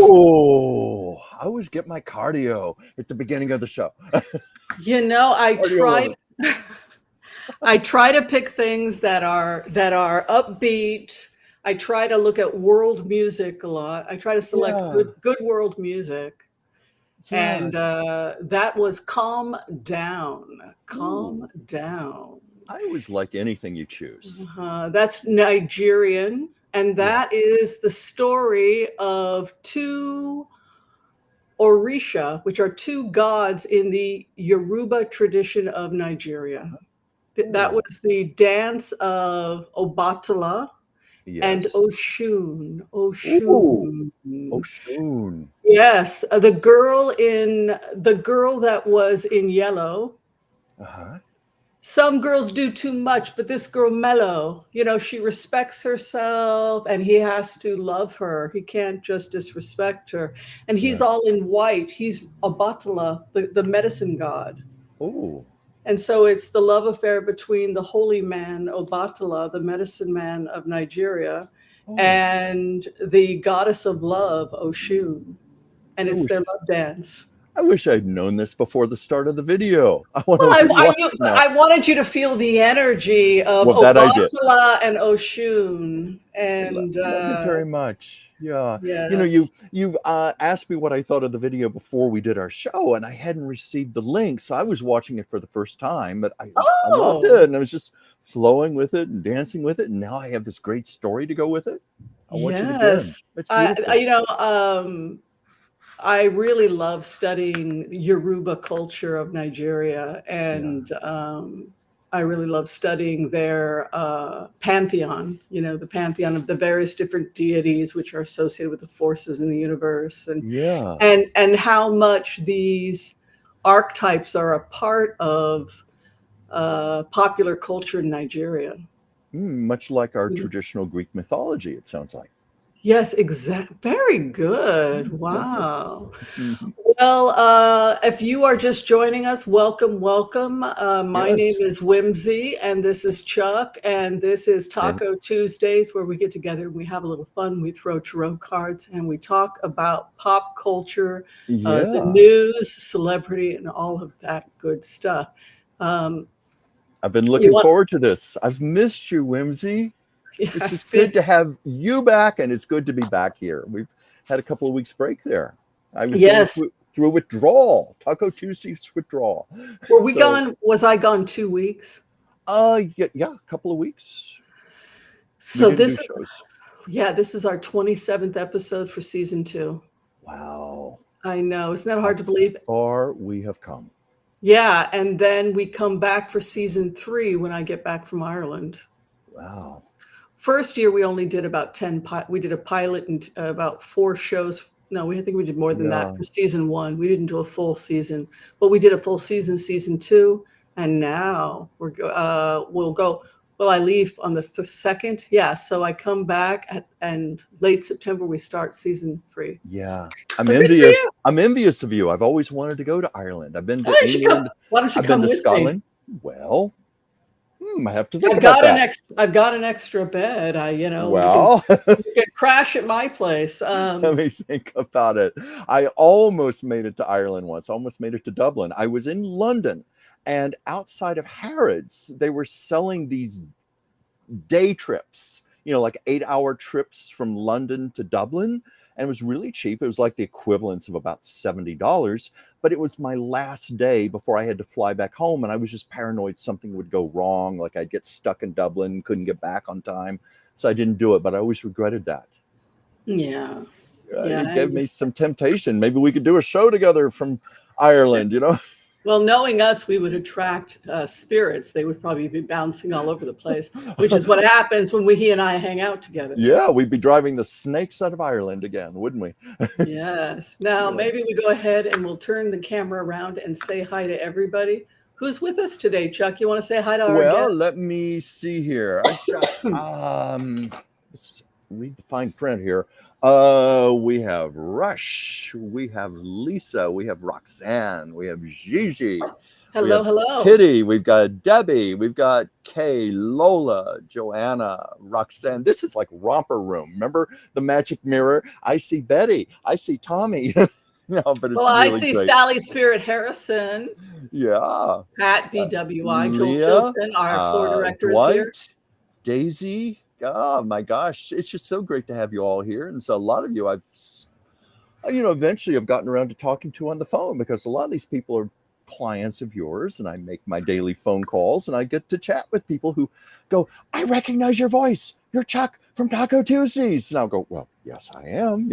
Oh, I always get my cardio at the beginning of the show. You know, I Cardio try I try to pick things that are upbeat. I try to look at world music a lot. I try to select Yeah, good world music. yeah. And that was Calm Down. Ooh, Calm Down. I always like anything you choose. That's Nigerian. And Yeah. that is the story of two Orisha, which are two gods in the Yoruba tradition of Nigeria. That Oh, was the dance of Obatala and yes. Oshun. Ooh, Oshun. Oshun. Yes, the girl that was in yellow. Uh-huh. Some girls do too much, but this girl mellow, she respects herself and he has to love her. He can't just disrespect her. And he's Yeah. all in white. He's Obatala, the medicine god. Oh, And so it's the love affair between the holy man, Obatala, the medicine man of Nigeria, oh. and the goddess of love, Oshun. And I it's wish their love dance. I wish I'd known this before the start of the video. I want Well, to rewatch it now. I wanted you to feel the energy of Well, that I did. Obatala and Oshun. And Love it very much. Yeah. yes. You asked me what I thought of the video before we did our show, and I hadn't received the link, so I was watching it for the first time. But I loved Oh, it, and I was just flowing with it and dancing with it, and now I have this great story to go with it. I watch it again. yes. It's beautiful. I really love studying Yoruba culture of Nigeria, Yeah. and I really love studying their pantheon. The pantheon of the various different deities which are associated with the forces in the universe, and Yeah. and how much these archetypes are a part of popular culture in Nigeria. Much like our traditional Greek mythology, it sounds like. Yes, exact. Very good. Thank you. Wow. Mhm. Well, if you are just joining us, welcome, welcome. My name Yes. is Whimsy, and this is Chuck, and this is And Taco Tuesdays, where we get together and we have a little fun. We throw tarot cards and we talk about pop culture, the yeah, news, celebrity, and all of that good stuff. Um, I've been you looking want, forward to this. I've missed you, Whimsy. yeah, It's just fifth. good to have you back, and it's good to be back here. We've had a couple of weeks break there. I was going Yes. through a withdrawal, Taco Tuesday's withdrawal. Were we So, gone? Was I gone 2 weeks? yeah, a couple of weeks. We So didn't do shows. this is our 27th episode for season 2. Wow, I know. Isn't that how hard to believe? far we have come. Yeah. And then we come back for season 3 when I get back from Ireland. Wow. First year, we only did about 10. We did a pilot and about 4 shows. No, I think we did more than Yeah. that for season 1. We didn't do a full season, but we did a full season 2. And now we'll go. Well, I leave on the 2nd. Yeah. So I come back and late September, we start season 3. Yeah, I'm So good for envious. you. I'm envious of you. I've always wanted to go to Ireland. I've been Why to don't you come? England. Why don't you I've been come to with me? Scotland. Well, I have to think I've about got an that. I've got an extra bed. Well, You can crash at my place. let me think about it. I almost made it to Ireland once. I almost made it to Dublin. I was in London, and outside of Harrods, they were selling these day trips, like 8-hour trips from London to Dublin. And it was really cheap. It was like the equivalence of about $70. But it was my last day before I had to fly back home. And I was just paranoid something would go wrong. Like I'd get stuck in Dublin, couldn't get back on time. So I didn't do it. But I always regretted that. Yeah. It I gave me understand. some temptation. Maybe we could do a show together from Ireland, Well, knowing us, we would attract spirits. They would probably be bouncing all over the place, which is what happens when he and I hang out together. Yeah, we'd be driving the snakes out of Ireland again, wouldn't we? Yes. Now, maybe we go ahead and we'll turn the camera around and say hi to everybody. Who's with us today, Chuck? You want to say hi to our Well, guest? let me see here. Let's read the fine print here. We have Rush, we have Lisa, we have Roxanne, we have Gigi, We Hello, have hello. Kitty, we've got Debbie, we've got Kay, Lola, Joanna, Roxanne. This is like romper room. Remember the magic mirror? I see Betty, I see Tommy. No, but Well, it's I really see great. Sally Spirit Harrison, Yeah. Pat BWI, Joel Leah, Tilson, our floor director, is here. Dwight, Daisy. Oh my gosh, it's just so great to have you all here. And so a lot of you eventually I've gotten around to talking to on the phone, because a lot of these people are clients of yours, and I make my daily phone calls and I get to chat with people who go, I recognize your voice. You're Chuck from Taco Tuesdays. And I'll go, well, yes, I am,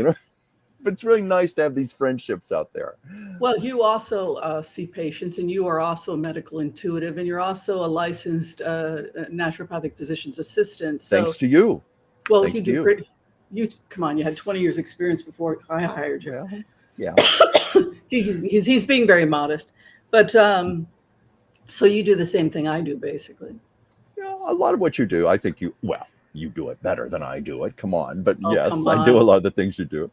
but it's really nice to have these friendships out there. Well, you also see patients, and you are also a medical intuitive, and you're also a licensed naturopathic physician's assistant. So, Thanks to you. well, Thanks you to do you. pretty. You come on, you had 20 years experience before I hired you. Yeah. He's being very modest, but so you do the same thing I do, basically. Yeah, a lot of what you do, I think you do it better than I do it. Come on. But Oh, yes, come I do a on. lot of the things you do.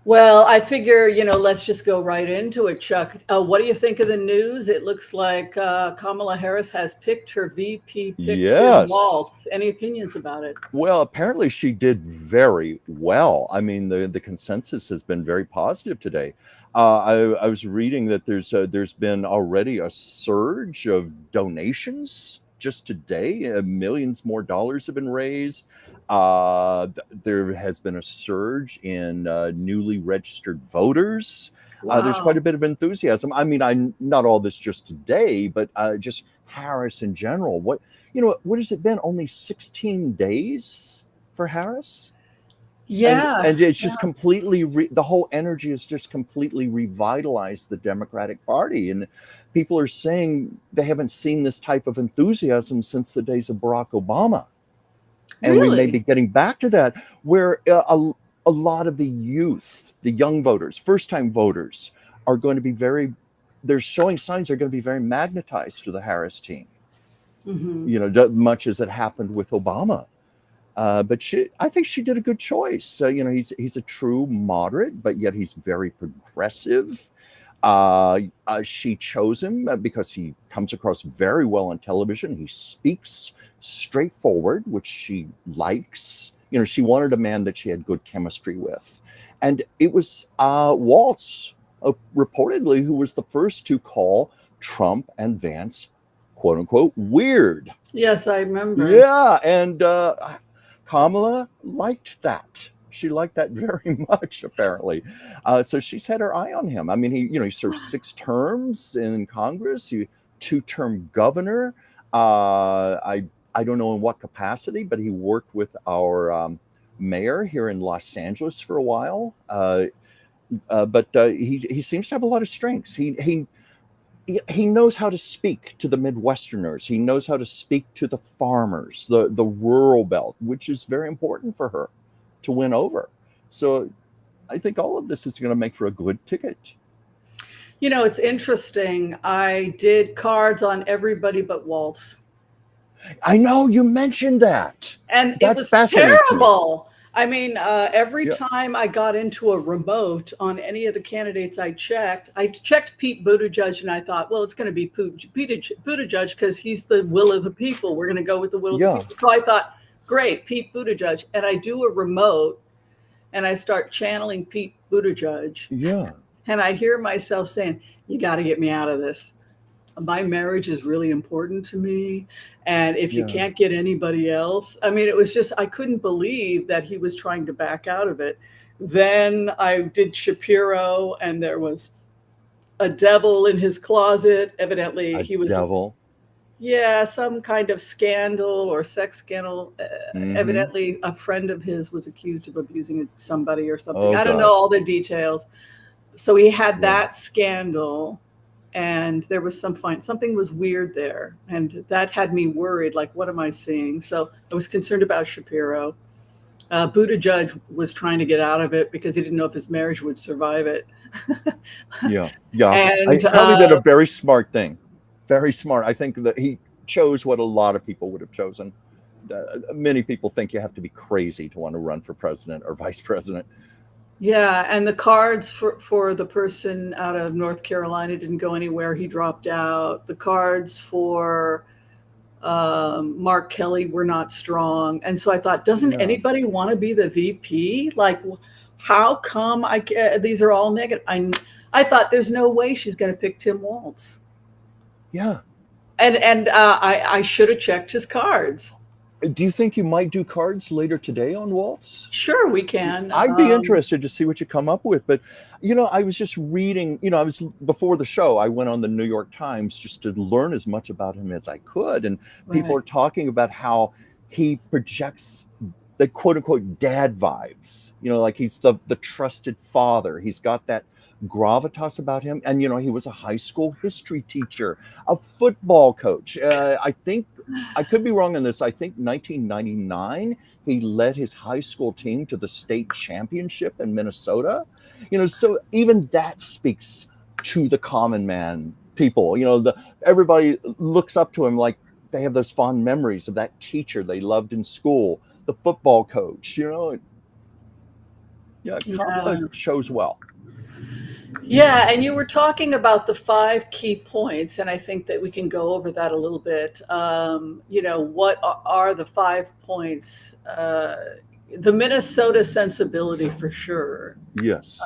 Well, I figure, let's just go right into it, Chuck. What do you think of the news? It looks like Kamala Harris has picked her VP pick, Tim Yes. Waltz. Any opinions about it? Well, apparently she did very well. I mean, the consensus has been very positive today. I was reading that there's been already a surge of donations just today. Millions more dollars have been raised. There has been a surge in newly registered voters. There's quite a bit of enthusiasm. I mean, not all this just today, but just Harris in general. What has it been? Only 16 days for Harris? Yeah. And it's just completely, the whole energy has just completely revitalized the Democratic Party. And people are saying they haven't seen this type of enthusiasm since the days of Barack Obama. And we may be getting back to that, where a lot of the youth, the young voters, first-time voters, are going to be they're showing signs they're going to be very magnetized to the Harris team. Mm-hmm. Much as it happened with Obama. But I think she did a good choice. He's a true moderate, but yet he's very progressive. She chose him because he comes across very well on television. He speaks straightforward, which she likes. She wanted a man that she had good chemistry with. And it was Waltz, reportedly, who was the first to call Trump and Vance, quote unquote, weird. Yes, I remember. Yeah. And Kamala liked that. She liked that very much, apparently. So she's had her eye on him. I mean, he served 6 terms in Congress. He 2-term governor. I don't know in what capacity, but he worked with our mayor here in Los Angeles for a while. But he seems to have a lot of strengths. He knows how to speak to the Midwesterners. He knows how to speak to the farmers, the rural belt, which is very important for her to win over. So I think all of this is going to make for a good ticket. It's interesting. I did cards on everybody but Waltz. I know you mentioned that. And it was terrible. I mean, every time I got into a remote on any of the candidates I checked Pete Buttigieg, and I thought, well, it's going to be Buttigieg because he's the will of the people. We're going to go with the will of the people. So I thought, great, Pete Buttigieg. And I do a remote, and I start channeling Pete Buttigieg. Yeah. And I hear myself saying, you got to get me out of this. My marriage is really important to me. And if you can't get anybody else, I mean, it was just, I couldn't believe that he was trying to back out of it. Then I did Shapiro, and there was a devil in his closet. Evidently, he was devil. Yeah, some kind of scandal or sex scandal. Evidently, a friend of his was accused of abusing somebody or something. I don't know all the details. So he had that scandal. And there was something was weird there. And that had me worried, like, what am I seeing? So I was concerned about Shapiro. Buttigieg was trying to get out of it because he didn't know if his marriage would survive it. Yeah. And he did a very smart thing. Very smart. I think that he chose what a lot of people would have chosen. Many people think you have to be crazy to want to run for president or vice president. Yeah, and the cards for the person out of North Carolina didn't go anywhere. He dropped out. The cards for Mark Kelly were not strong. And so I thought, doesn't Yeah. anybody want to be the VP? Like, how come these are all negative? I thought there's no way she's going to pick Tim Waltz. Yeah. And I should have checked his cards. Do you think you might do cards later today on Waltz? Sure, we can. I'd be interested to see what you come up with. But, I was just reading, before the show, I went on the New York Times just to learn as much about him as I could. And people are talking about how he projects the quote unquote dad vibes, like he's the trusted father. He's got that gravitas about him. And, he was a high school history teacher, a football coach. I think I could be wrong on this. I think 1999, he led his high school team to the state championship in Minnesota. So even that speaks to the common man people. Everybody looks up to him like they have those fond memories of that teacher they loved in school, the football coach. Kamala shows well. Yeah, and you were talking about the 5 key points, and I think that we can go over that a little bit. What are the 5 points? The Minnesota sensibility for sure. Yes.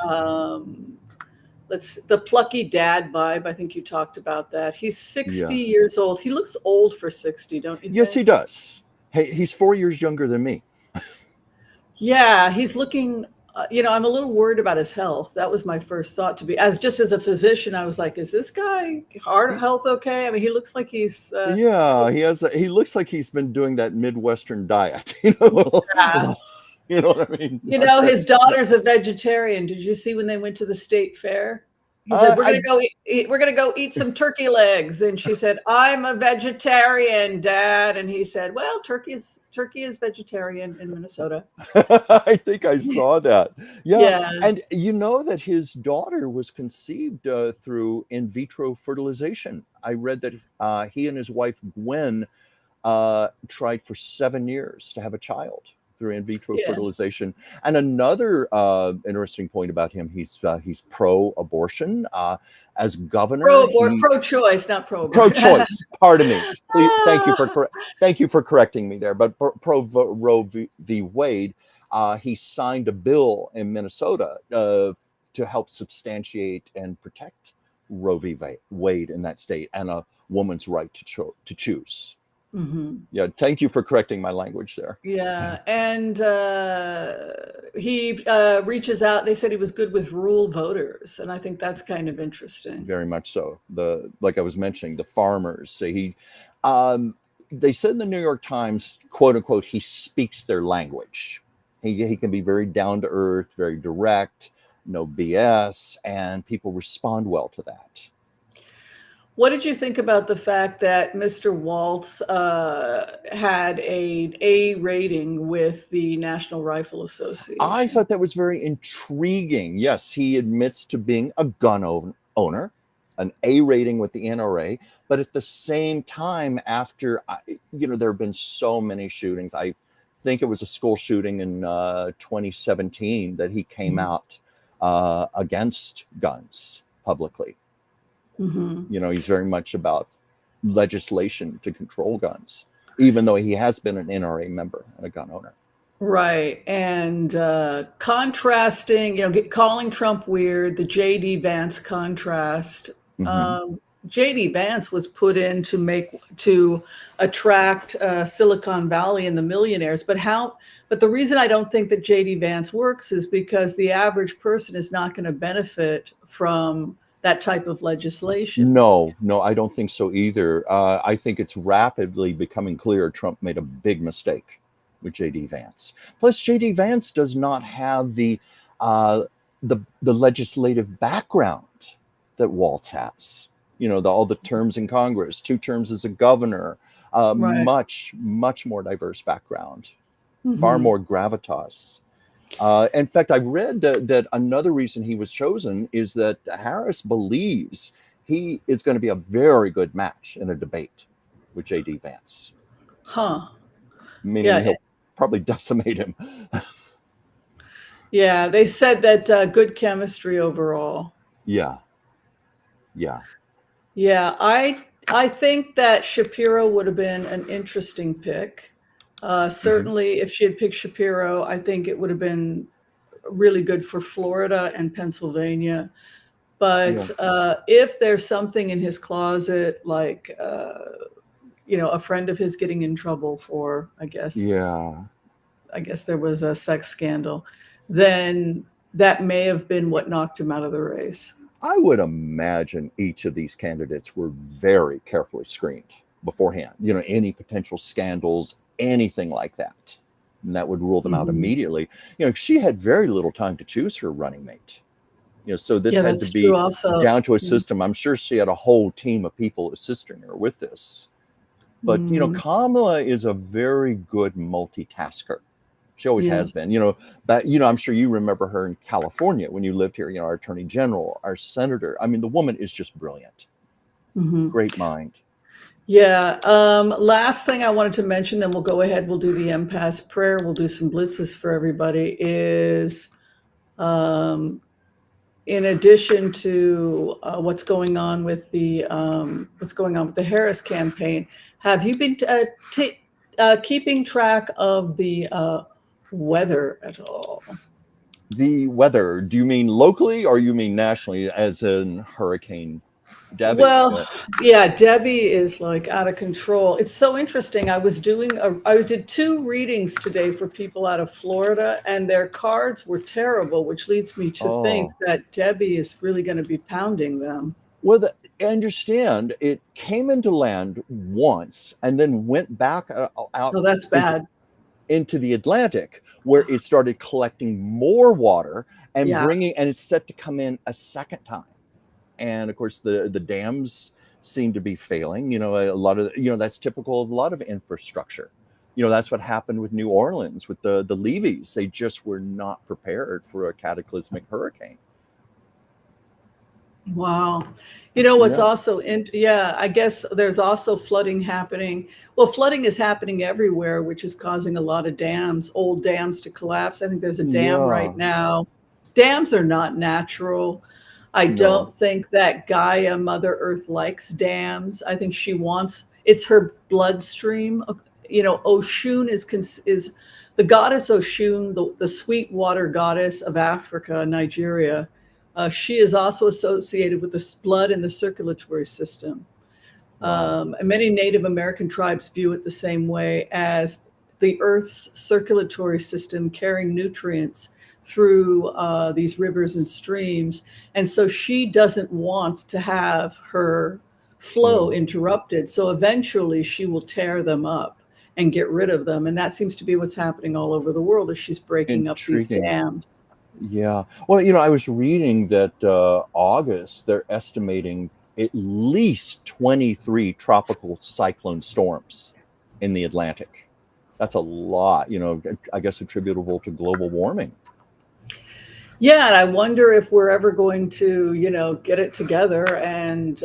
The plucky dad vibe. I think you talked about that. He's 60 years old. He looks old for 60, don't you think? Yes, he does. Hey, he's 4 years younger than me. Yeah, he's looking. I'm a little worried about his health. That was my first thought to be as a physician. I was like, is this guy heart health okay? I mean, he looks like he's. He looks like he's been doing that Midwestern diet. You know what I mean? His daughter's a vegetarian. Did you see when they went to the state fair? He said, we're gonna go eat some turkey legs. And she said, I'm a vegetarian, Dad. And he said, well, turkey is vegetarian in Minnesota. I think I saw that. Yeah. And that his daughter was conceived through in vitro fertilization. I read that he and his wife, Gwen, tried for 7 years to have a child through in vitro fertilization. And another interesting point about him, he's pro-abortion. As governor, pro-choice, not pro. Pro-choice. Pardon me. Please, thank you for correcting me there. But pro Roe v. Wade, he signed a bill in Minnesota to help substantiate and protect Roe v. Wade in that state and a woman's right to choose. Mm-hmm. Yeah, thank you for correcting my language there. Yeah, and he reaches out. They said he was good with rural voters, and I think that's kind of interesting. Very much so. Like I was mentioning, the farmers. So they said in the New York Times, quote unquote, he speaks their language. He can be very down to earth, very direct, no BS, and people respond well to that. What did you think about the fact that Mr. Waltz had an A rating with the National Rifle Association? I thought that was very intriguing. Yes, he admits to being a gun owner, an A rating with the NRA, but at the same time, after, there have been so many shootings. I think it was a school shooting in 2017 that he came out against guns publicly. Mm-hmm. He's very much about legislation to control guns, even though he has been an NRA member and a gun owner. Right. And contrasting, calling Trump weird, the J.D. Vance contrast. Mm-hmm. J.D. Vance was put in to attract Silicon Valley and the millionaires. But the reason I don't think that J.D. Vance works is because the average person is not going to benefit from that type of legislation. No, I don't think so either. I think it's rapidly becoming clear Trump made a big mistake with J.D. Vance. Plus, J.D. Vance does not have the legislative background that Waltz has. All the terms in Congress, 2 terms as a governor, right. much more diverse background, far more gravitas. In fact, I read that another reason he was chosen is that Harris believes he is going to be a very good match in a debate with J.D. Vance. Huh. Meaning he'll probably decimate him. Yeah, they said that good chemistry overall. Yeah, yeah. Yeah, I think that Shapiro would have been an interesting pick. Hmm. Certainly, if she had picked Shapiro, I think it would have been really good for Florida and Pennsylvania. Yeah, But if there's something in his closet, like a friend of his getting in trouble for, yeah. I guess there was a sex scandal, then that may have been what knocked him out of the race. I would imagine each of these candidates were very carefully screened beforehand. Any potential scandals, anything like that. And that would rule them out Mhm. immediately. She had very little time to choose her running mate. So this Yeah, had to that's true. be Also, down to a system. I'm sure she had a whole team of people assisting her with this. But mm, Kamala is a very good multitasker. She always has yes. been. I'm sure you remember her in California when you lived here. Our attorney general, our senator. I mean, the woman is just brilliant. Hmm. Great mind. Yeah. Last thing I wanted to mention, then we'll go ahead. We'll do the Empath prayer. We'll do some blitzes for everybody. Is um, in addition to what's going on with the Harris campaign, have you been keeping track of the weather at all? The weather. Do you mean locally or you mean nationally, as in Hurricane Debbie? Well, yeah, Debbie is like out of control. It's so interesting. I did two readings today for people out of Florida, and their cards were terrible, which leads me to think Oh, that Debbie is really going to be pounding them. well, I understand it came into land once and then went back out Oh, that's into bad. the Atlantic, where it started collecting more water and Yeah. and it's set to come in a second time. And of course, the dams seem to be failing. A lot of that's typical of a lot of infrastructure. That's what happened with New Orleans with the levees. They just were not prepared for a cataclysmic hurricane. Wow. You know what's Yeah. also yeah, I guess there's also flooding happening. Well, flooding is happening everywhere, which is causing a lot of old dams to collapse. I think there's a dam right Yeah. now. Dams are not natural. I No. don't think that Gaia, Mother Earth, likes dams. I think it's her bloodstream. Oshun is the goddess Oshun, the sweet water goddess of Africa, Nigeria. She is also associated with the blood and the circulatory system. Wow. And many Native American tribes view it the same way as the Earth's circulatory system carrying nutrients through these rivers and streams. And so she doesn't want to have her flow No. interrupted. So eventually she will tear them up and get rid of them. And that seems to be what's happening all over the world as she's breaking up these Intriguing. dams. Yeah. Well, I was reading that August, they're estimating at least 23 tropical cyclone storms in the Atlantic. That's a lot, I guess attributable to global warming. Yeah, and I wonder if we're ever going to, get it together and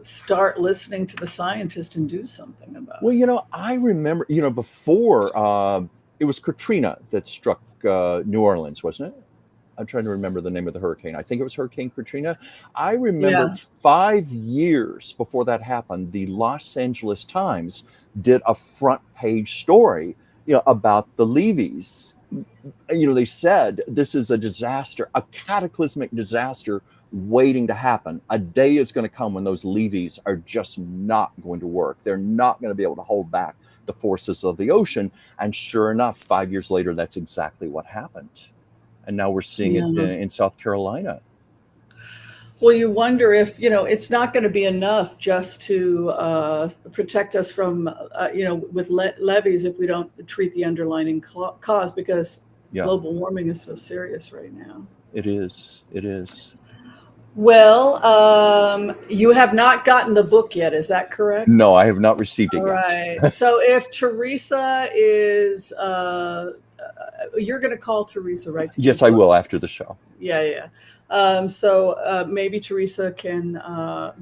start listening to the scientists and do something about Well, it. I remember, before it was Katrina that struck New Orleans, wasn't it? I'm trying to remember the name of the hurricane. I think it was Hurricane Katrina. I remember Yeah. 5 years before that happened, the Los Angeles Times did a front page story, about the levees. They said this is a disaster, a cataclysmic disaster waiting to happen. A day is going to come when those levees are just not going to work. They're not going to be able to hold back the forces of the ocean. And sure enough, 5 years later, that's exactly what happened. And now we're seeing it Yeah. in South Carolina. Well, you wonder if, it's not going to be enough just to protect us from, with levees if we don't treat the underlying cause, because Yeah, global warming is so serious right now. it is. It is. Well, you have not gotten the book yet. Is that correct? No, I have not received All it yet. right. So if Teresa is, you're going to call Teresa, right? To Yes, give I you will after the show. Yeah, yeah. So maybe Teresa can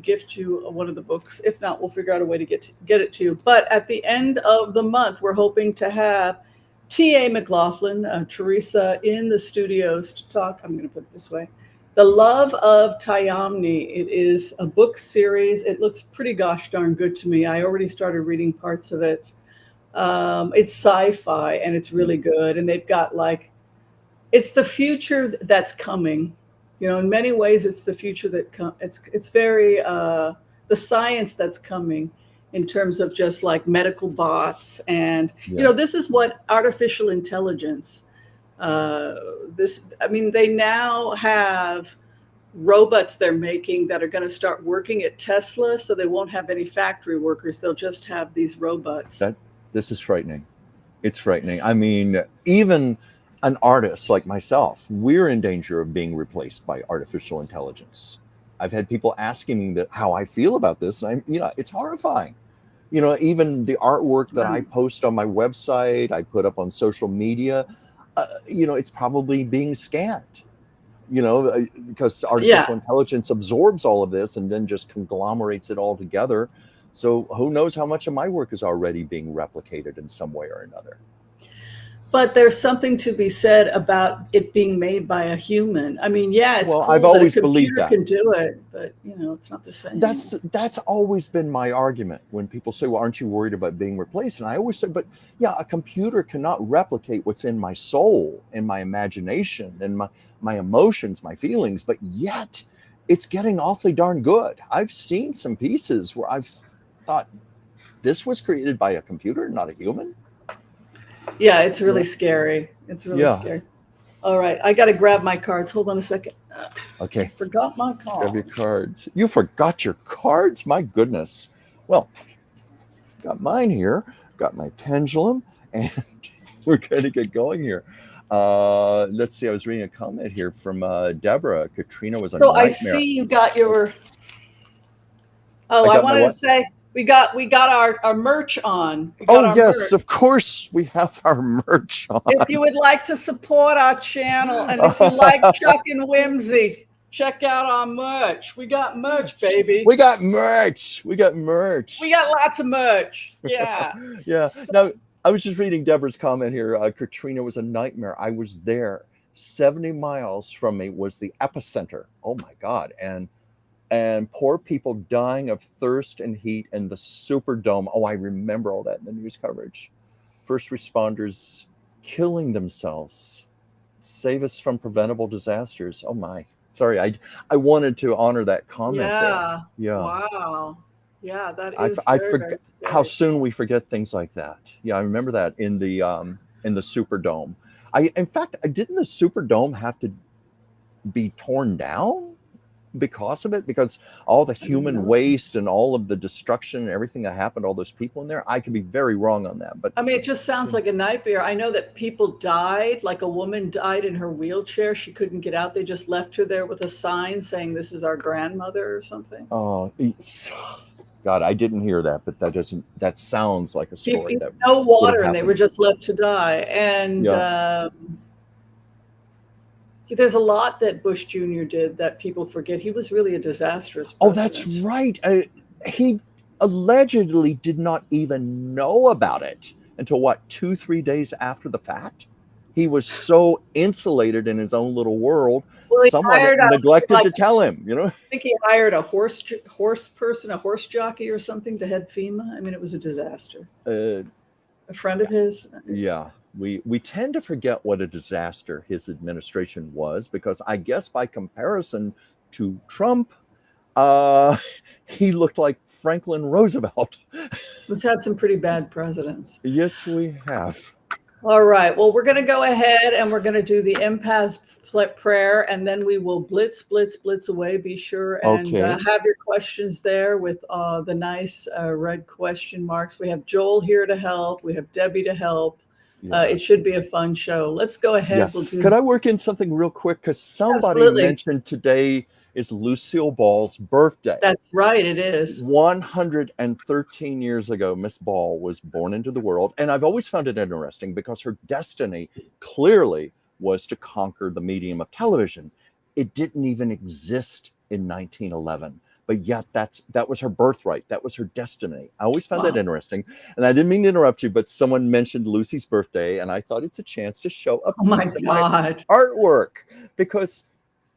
gift you one of the books. If not, we'll figure out a way to get it to you. But at the end of the month, we're hoping to have T.A. McLaughlin, Teresa in the studios to talk. I'm going to put it this way. The Love of Tayamni. It is a book series. It looks pretty gosh darn good to me. I already started reading parts of it. It's sci-fi and it's really good. And they've got like, it's the future that's coming. You know, in many ways, it's the future that it's very the science that's coming in terms of just like medical bots and you know, this is what artificial intelligence. They now have robots they're making that are going to start working at Tesla, so they won't have any factory workers. They'll just have these robots. This is frightening. It's frightening. I mean, even an artist like myself, we're in danger of being replaced by artificial intelligence. I've had people asking me how I feel about this, and it's horrifying. You know, even the artwork that I post on my website, I put up on social media, it's probably being scanned. Because artificial intelligence absorbs all of this and then just conglomerates it all together. So who knows how much of my work is already being replicated in some way or another. But there's something to be said about it being made by a human. I mean, it's cool I've always that a believed computer that can do it, but it's not the same. That's always been my argument when people say, well, aren't you worried about being replaced? And I always say, but a computer cannot replicate what's in my soul and my imagination and my emotions, my feelings, but yet it's getting awfully darn good. I've seen some pieces where I've thought this was created by a computer, not a human. Yeah, it's really scary. It's really scary. All right, I got to grab my cards. Hold on a second. Okay. I forgot my cards. Grab your cards. You forgot your cards? My goodness. Well, got mine here. Got my pendulum, and we're going to get going here. Let's see. I was reading a comment here from Deborah. Katrina was a nightmare. I see you got your. Oh, I wanted to say. We got our merch on. Merch. Of course we have our merch on. If you would like to support our channel and if you like Chuck and Whimsy, check out our merch. We got merch, baby. We got merch. We got lots of merch. Yeah. Yeah. Now, I was just reading Deborah's comment here. Katrina was a nightmare. I was there. 70 miles from me was the epicenter. Oh my God. And poor people dying of thirst and heat in the Superdome. Oh, I remember all that in the news coverage. First responders killing themselves. Save us from preventable disasters. Oh my. Sorry, I wanted to honor that comment. Yeah. Wow. Yeah, that is. I forget how soon we forget things like that. Yeah, I remember that in the Superdome. In fact, didn't the Superdome have to be torn down because of it, because all the human waste and all of the destruction and everything that happened, all those people in there? I could be very wrong on that, but I mean, it just sounds like a nightmare. I know that people died, like a woman died in her wheelchair. She couldn't get out. They just left her there with a sign saying, "This is our grandmother," or something. Oh God, I didn't hear that, but that sounds like a story. That no water, and they were just left to die. And there's a lot that Bush Jr. did that people forget. He was really a disastrous president. Oh, that's right. He allegedly did not even know about it until 2-3 days after the fact. He was so insulated in his own little world. Well, someone neglected to tell him, I think he hired a horse person, a horse jockey or something to head FEMA. I mean, it was a disaster. A friend of his. Yeah. We tend to forget what a disaster his administration was, because I guess by comparison to Trump, he looked like Franklin Roosevelt. We've had some pretty bad presidents. Yes, we have. All right. Well, we're going to go ahead and we're going to do the Empath prayer, and then we will blitz away. Be sure and have your questions there with the nice red question marks. We have Joel here to help. We have Debbie to help. It should be a fun show. Let's go ahead. Yeah. Could I work in something real quick? Because somebody mentioned today is Lucille Ball's birthday. That's right, it is. 113 years ago, Miss Ball was born into the world. And I've always found it interesting because her destiny clearly was to conquer the medium of television. It didn't even exist in 1911. but yet that was her birthright. That was her destiny. I always found that Wow. interesting. And I didn't mean to interrupt you, but someone mentioned Lucy's birthday, and I thought it's a chance to show a Oh my piece of my God. artwork because,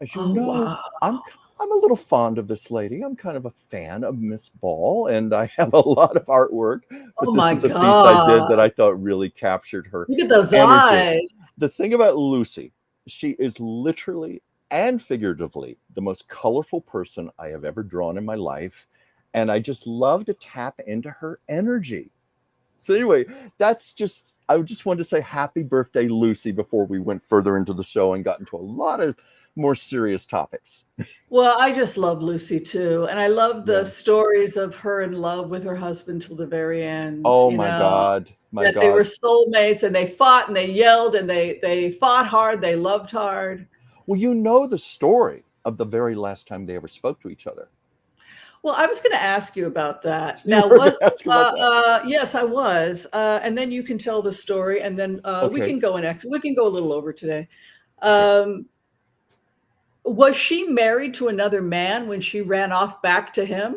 as you Oh know, wow. I'm a little fond of this lady. I'm kind of a fan of Miss Ball, and I have a lot of artwork. But Oh this my is a piece I did that God. I thought really captured her Look at those energy. eyes. The thing about Lucy, she is literally and figuratively the most colorful person I have ever drawn in my life. And I just love to tap into her energy. So anyway, I just wanted to say happy birthday, Lucy, before we went further into the show and got into a lot of more serious topics. Well, I just love Lucy too. And I love the Yeah. stories of her in love with her husband till the very end, Oh my God. My that they were God. soulmates and they fought and they yelled and they fought hard, they loved hard. Well, you know the story of the very last time they ever spoke to each other. Well, I was going to ask you about that. You Now, were gonna ask about that. yes, I was, and then you can tell the story, and then we Okay. can go we can go a little over today. Okay. Was she married to another man when she ran off back to him?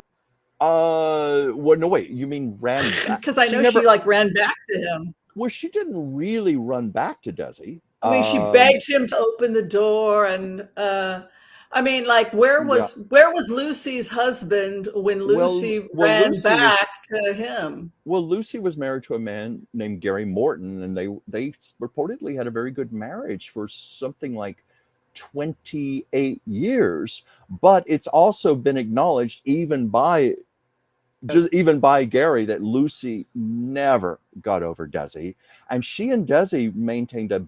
Well, no, wait. You mean ran back? Because I She know never. she like ran back to him. Well, she didn't really run back to Desi. I mean, she begged him to open the door, and I mean, like, where Yeah. was Lucy's husband when Lucy ran back to him? Well, Lucy was married to a man named Gary Morton, and they reportedly had a very good marriage for something like 28 years. But it's also been acknowledged even by Gary that Lucy never got over Desi, and she and Desi maintained a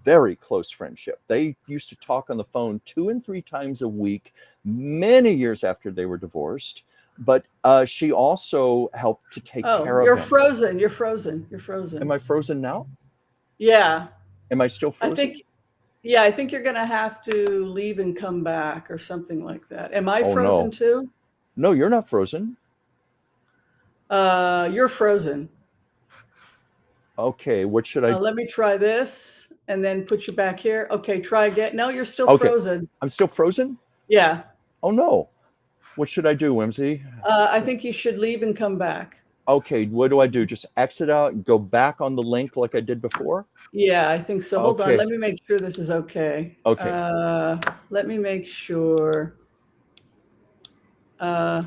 very close friendship. They used to talk on the phone 2 and 3 times a week, many years after they were divorced. But she also helped to take care of him. You're frozen. You're frozen. You're frozen. Am I frozen now? Yeah. Am I still frozen? I think you're going to have to leave and come back or something like that. Am I frozen too? No, you're not frozen. You're frozen. Okay, what should I do? Let me try this and then put you back here. Okay, try again. No, you're still frozen. I'm still frozen? Yeah. Oh no. What should I do, Whimsy? I think you should leave and come back. Okay, what do I do? Just exit out and go back on the link like I did before? Yeah, I think so. Hold on. Let me make sure this is okay. Okay. Let me make sure. Yeah.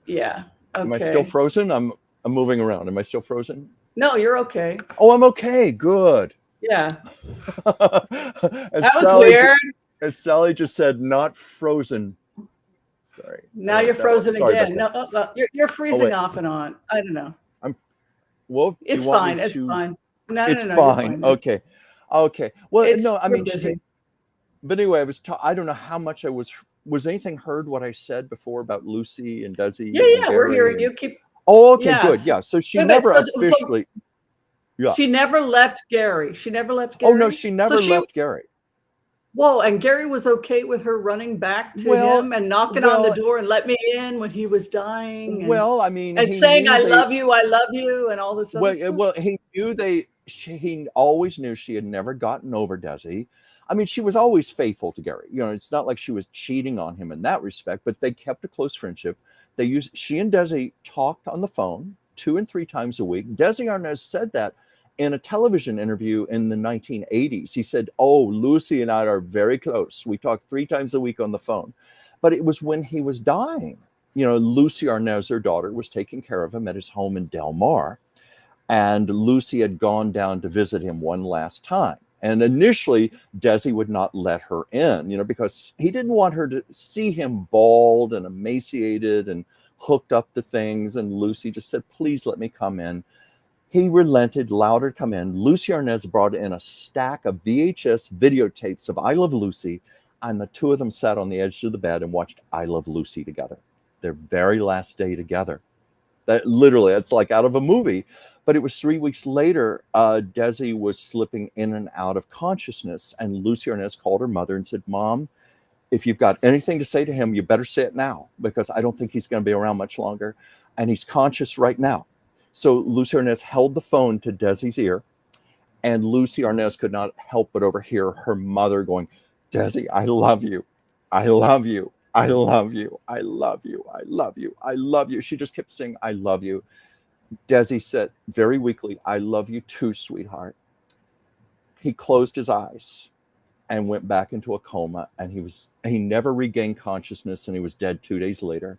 Okay. Am I still frozen? I'm moving around. Am I still frozen? No, you're okay. Oh, I'm okay. Good. Yeah. That was weird. As Sally just said, not frozen. Sorry. Now you're frozen again. No, you're freezing off and on. I don't know. It's fine. It's fine. No, it's fine. Okay. Well, no, I mean, but anyway, I don't know how much was anything heard what I said before about Lucy and Desi? Yeah, we're hearing you. Keep. Oh, okay, good. Yeah. So she never officially. Yeah. She never left Gary. Oh no, she never left Gary. Whoa, and Gary was okay with her running back to him and knocking on the door and let me in when he was dying. I mean, and saying I love you, and all this other stuff. Well, he knew he always knew she had never gotten over Desi. I mean, she was always faithful to Gary. You know, it's not like she was cheating on him in that respect, but they kept a close friendship. She and Desi talked on the phone 2 and 3 times a week. Desi Arnaz said that in a television interview in the 1980s. He said, "Oh, Lucy and I are very close. We talk 3 times a week on the phone." But it was when he was dying. You know, Lucy Arnaz, their daughter, was taking care of him at his home in Del Mar. And Lucy had gone down to visit him one last time. And initially, Desi would not let her in, you know, because he didn't want her to see him bald and emaciated and hooked up to things. And Lucy just said, "Please let me come in." He relented, allowed her to come in. Lucy Arnaz brought in a stack of VHS videotapes of I Love Lucy, and the two of them sat on the edge of the bed and watched I Love Lucy together, their very last day together. That literally, it's like out of a movie. But it was 3 weeks later, Desi was slipping in and out of consciousness, and Lucy Arnaz called her mother and said, "Mom, if you've got anything to say to him, you better say it now, because I don't think he's going to be around much longer, and he's conscious right now." So Lucy Arnaz held the phone to Desi's ear, and Lucy Arnaz could not help but overhear her mother going, "Desi, I love you. I love you. I love you. I love you. I love you. I love you. She just kept saying, I love you. Desi said very weakly, I love you too, sweetheart. He closed his eyes and went back into a coma, and he never regained consciousness, and he was dead 2 days later.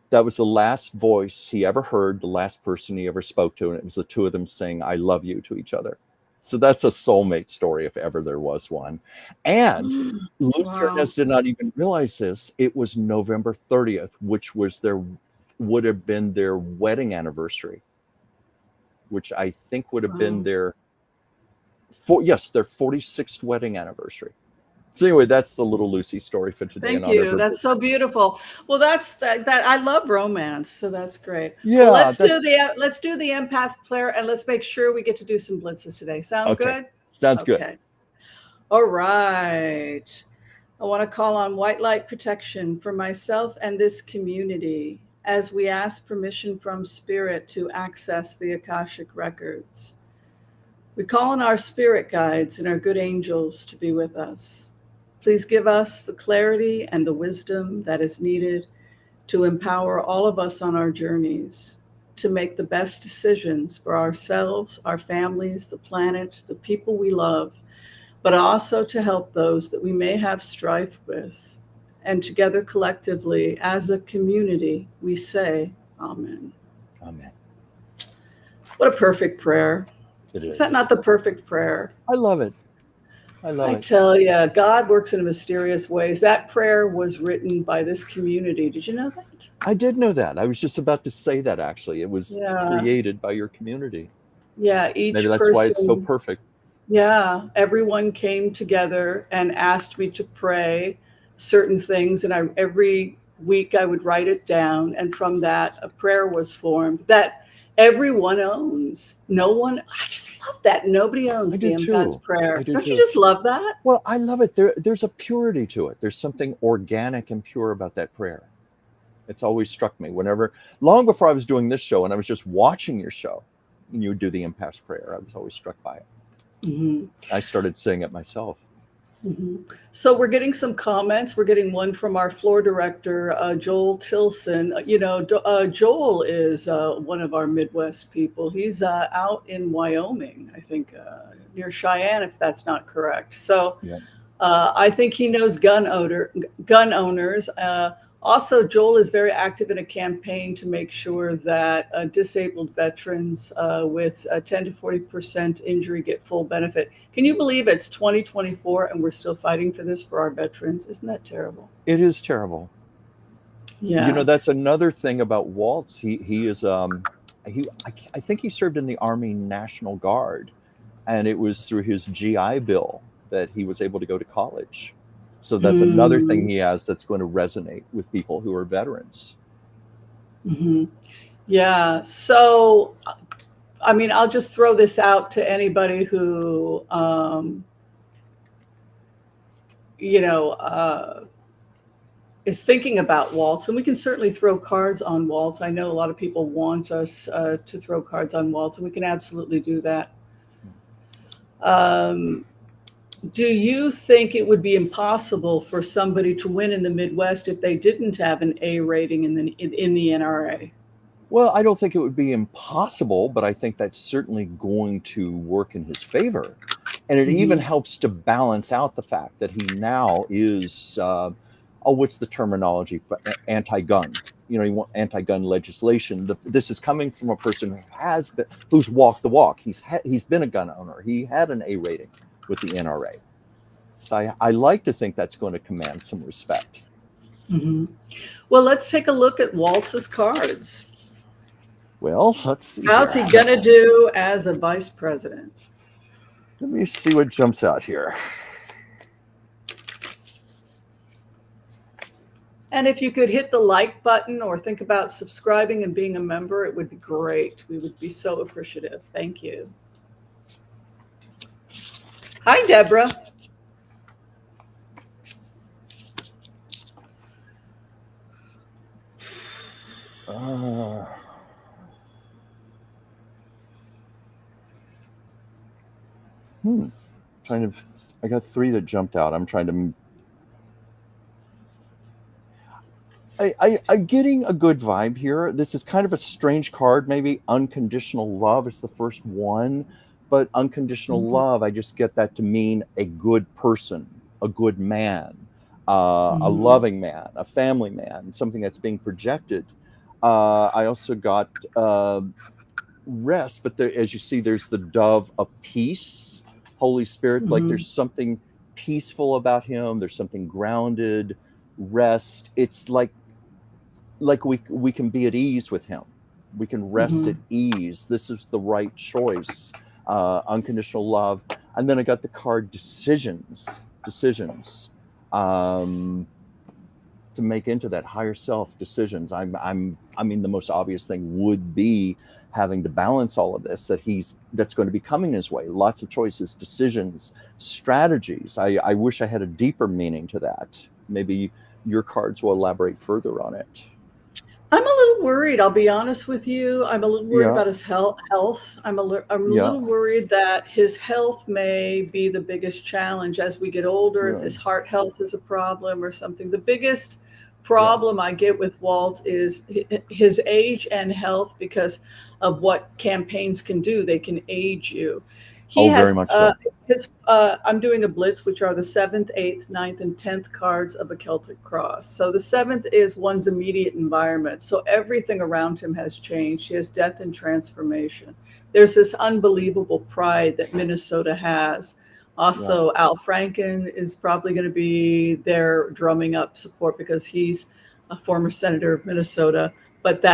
That was the last voice he ever heard, the last person he ever spoke to, and it was the two of them saying, I love you to each other. So that's a soulmate story, if ever there was one. And Lucy Wow. Hernandez did not even realize this. It was November 30th, which would have been their wedding anniversary, which I think would have been their 46th wedding anniversary. So anyway, that's the little Lucy story for today. Thank you. That's so beautiful. Well, that's that. I love romance, so that's great. Yeah. Well, let's do the empath player, and let's make sure we get to do some blitzes today. Sound good? Sounds good. All right. I want to call on white light protection for myself and this community as we ask permission from Spirit to access the Akashic records. We call on our spirit guides and our good angels to be with us. Please give us the clarity and the wisdom that is needed to empower all of us on our journeys to make the best decisions for ourselves, our families, the planet, the people we love, but also to help those that we may have strife with. And together collectively, as a community, we say, Amen. Amen. What a perfect prayer. It is. Is that not the perfect prayer? I love it. I tell you, God works in mysterious ways. That prayer was written by this community. Did you know that? I did know that. I was just about to say that, actually. It was created by your community. Yeah, maybe that's why it's so perfect. Yeah, everyone came together and asked me to pray certain things, and every week I would write it down, and from that a prayer was formed that everyone owns. No one, I just love that. Nobody owns the Empath's prayer. Don't you just love that? Well, I love it. There's a purity to it. There's something organic and pure about that prayer. It's always struck me long before I was doing this show, and I was just watching your show, and you would do the Empath's prayer. I was always struck by it. Mm-hmm. I started saying it myself. Mm-hmm. So we're getting some comments. We're getting one from our floor director, Joel Tilson. Joel is one of our Midwest people. He's out in Wyoming, I think, near Cheyenne, if that's not correct. So I think he knows gun owners. Also, Joel is very active in a campaign to make sure that disabled veterans with 10 to 40% injury get full benefit. Can you believe it's 2024 and we're still fighting for this for our veterans? Isn't that terrible? It is terrible. Yeah. That's another thing about Waltz. He is I think he served in the Army National Guard, and it was through his GI Bill that he was able to go to college. So that's another thing he has that's going to resonate with people who are veterans. Mm-hmm. Yeah. So, I mean, I'll just throw this out to anybody who, is thinking about Waltz, and we can certainly throw cards on Waltz. I know a lot of people want us to throw cards on Waltz, and we can absolutely do that. Do you think it would be impossible for somebody to win in the Midwest if they didn't have an A rating in the NRA? Well, I don't think it would be impossible, but I think that's certainly going to work in his favor. And it even helps to balance out the fact that he now is, what's the terminology for anti-gun? You want anti-gun legislation. This is coming from a person who's walked the walk. He's been a gun owner. He had an A rating with the NRA. So I like to think that's going to command some respect. Mm-hmm. Well, let's take a look at Waltz's cards. Well, let's see. How's he going to do as a vice president? Let me see what jumps out here. And if you could hit the like button or think about subscribing and being a member, it would be great. We would be so appreciative. Thank you. Hi, Deborah. I got 3 that jumped out. I'm trying to. I'm getting a good vibe here. This is kind of a strange card. Maybe unconditional love is the first one, but unconditional Mhm. love, I just get that to mean a good person, a good man, a Mhm. loving man, a family man, something that's being projected. I also got rest, but there, as you see, there's the dove of peace, Holy Spirit. Like Mhm. there's something peaceful about him. There's something grounded, rest. It's like we can be at ease with him. We can rest at Mhm. ease. This is the right choice. Unconditional love. And then I got the card decisions. Um, to make into that higher self decisions. I mean, the most obvious thing would be having to balance all of this that's going to be coming his way. Lots of choices, decisions, strategies. I wish I had a deeper meaning to that. Maybe your cards will elaborate further on it. I'm a little worried, I'll be honest with you. I'm a little worried Yeah, about his health. I'm a yeah, little worried that his health may be the biggest challenge as we get older, if really, his heart health is a problem or something. The biggest yeah. problem I get with Walt is his age and health because of what campaigns can do. They can age you. He Oh, very has much so. I'm doing a blitz, which are the seventh, eighth, ninth, and 10th cards of a Celtic cross. So the seventh is one's immediate environment. So everything around him has changed. He has death and transformation. There's this unbelievable pride that Minnesota has. Yeah, Also, Al Franken is probably going to be there drumming up support because he's a former senator of Minnesota.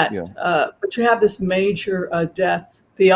yeah, But you have this major death. The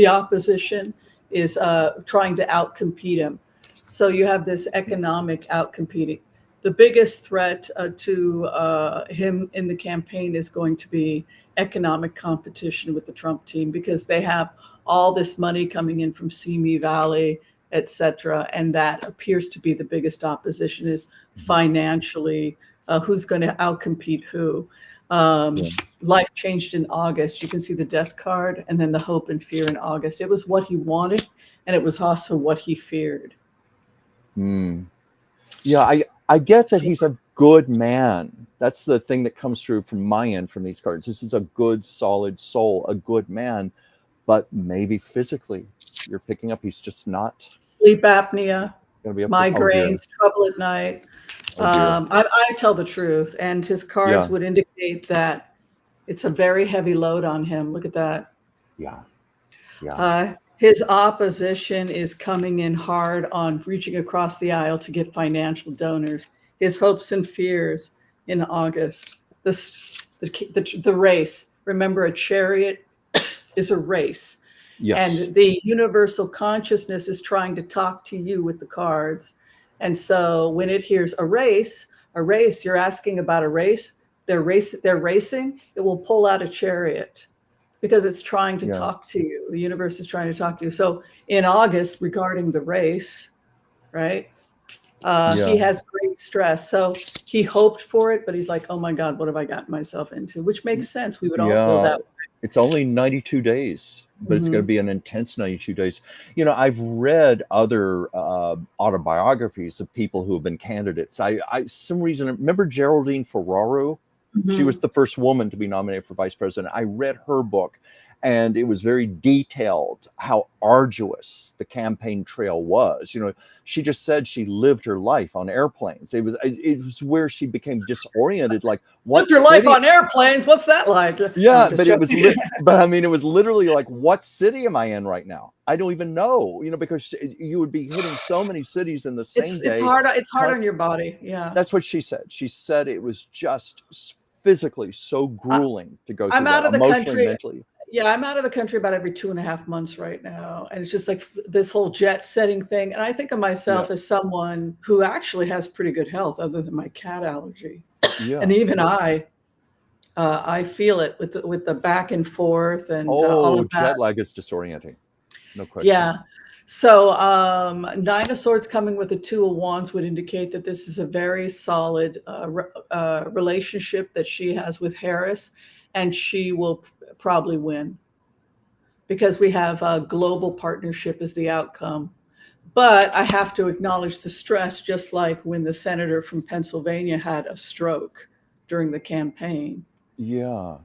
opposition is trying to outcompete him. So you have this economic outcompeting. The biggest threat to him in the campaign is going to be economic competition with the Trump team because they have all this money coming in from Simi Valley, et cetera. And that appears to be the biggest opposition is financially who's going to outcompete who. Um, yeah. Life changed in August. You can see the death card and then the hope and fear in August. It was what he wanted, and it was also what he feared. Mm. Yeah, I get that So he's a good man. That's the thing that comes through from my end from these cards. This is a good, solid soul, a good man, but maybe physically you're picking up he's just not sleep apnea, going to be up for. Oh dear, migraines, trouble at night. oh dear. I tell the truth, and his cards Yeah, would indicate that it's a very heavy load on him. Look at that. yeah, yeah, His opposition is coming in hard on reaching across the aisle to get financial donors. His hopes and fears in August. The race. Remember, a chariot is a race. yes, And the universal consciousness is trying to talk to you with the cards. And so when it hears a race, you're asking about a race, they're racing, it will pull out a chariot because it's trying to yeah, talk to you. The universe is trying to talk to you. So in August, regarding the race, right? He yeah, has great stress. So he hoped for it, but he's like, oh my God, what have I gotten myself into? Which makes sense. We would all feel yeah. that It's only 92 days, but way. it's going to be an intense 92 days. You know, I've read other autobiographies of people who have been candidates. Some reason, remember Geraldine Ferraro? She was Mhm. the first woman to be nominated for vice president. I read her book, and it was very detailed how arduous the campaign trail was. You know, she just said she lived her life on airplanes. It was where she became disoriented. Like, what Lived your life city? on airplanes. What's that like? No, I'm Yeah, just but it was joking. but I mean, it was literally like, what city am I in right now? I don't even know. You know, because you would be hitting so many cities in the same It's day. hard. It's hard But on your body. Yeah. that's what she said. She said it was just physically so I, grueling to go I'm through that, out of the emotionally, country. mentally. Yeah, I'm out of the country about every 2.5 months right now. And it's just like this whole jet setting thing. And I think of Yeah, myself as someone who actually has pretty good health other than my cat allergy. yeah. And even I feel it with the back and forth and all Oh, of that. jet lag is disorienting, no question. Yeah. So Nine of Swords coming with the Two of Wands would indicate that this is a very solid relationship that she has with Harris, and she will probably win because we have a global partnership as the outcome. But I have to acknowledge the stress, just like when the senator from Pennsylvania had a stroke during the campaign. Yeah.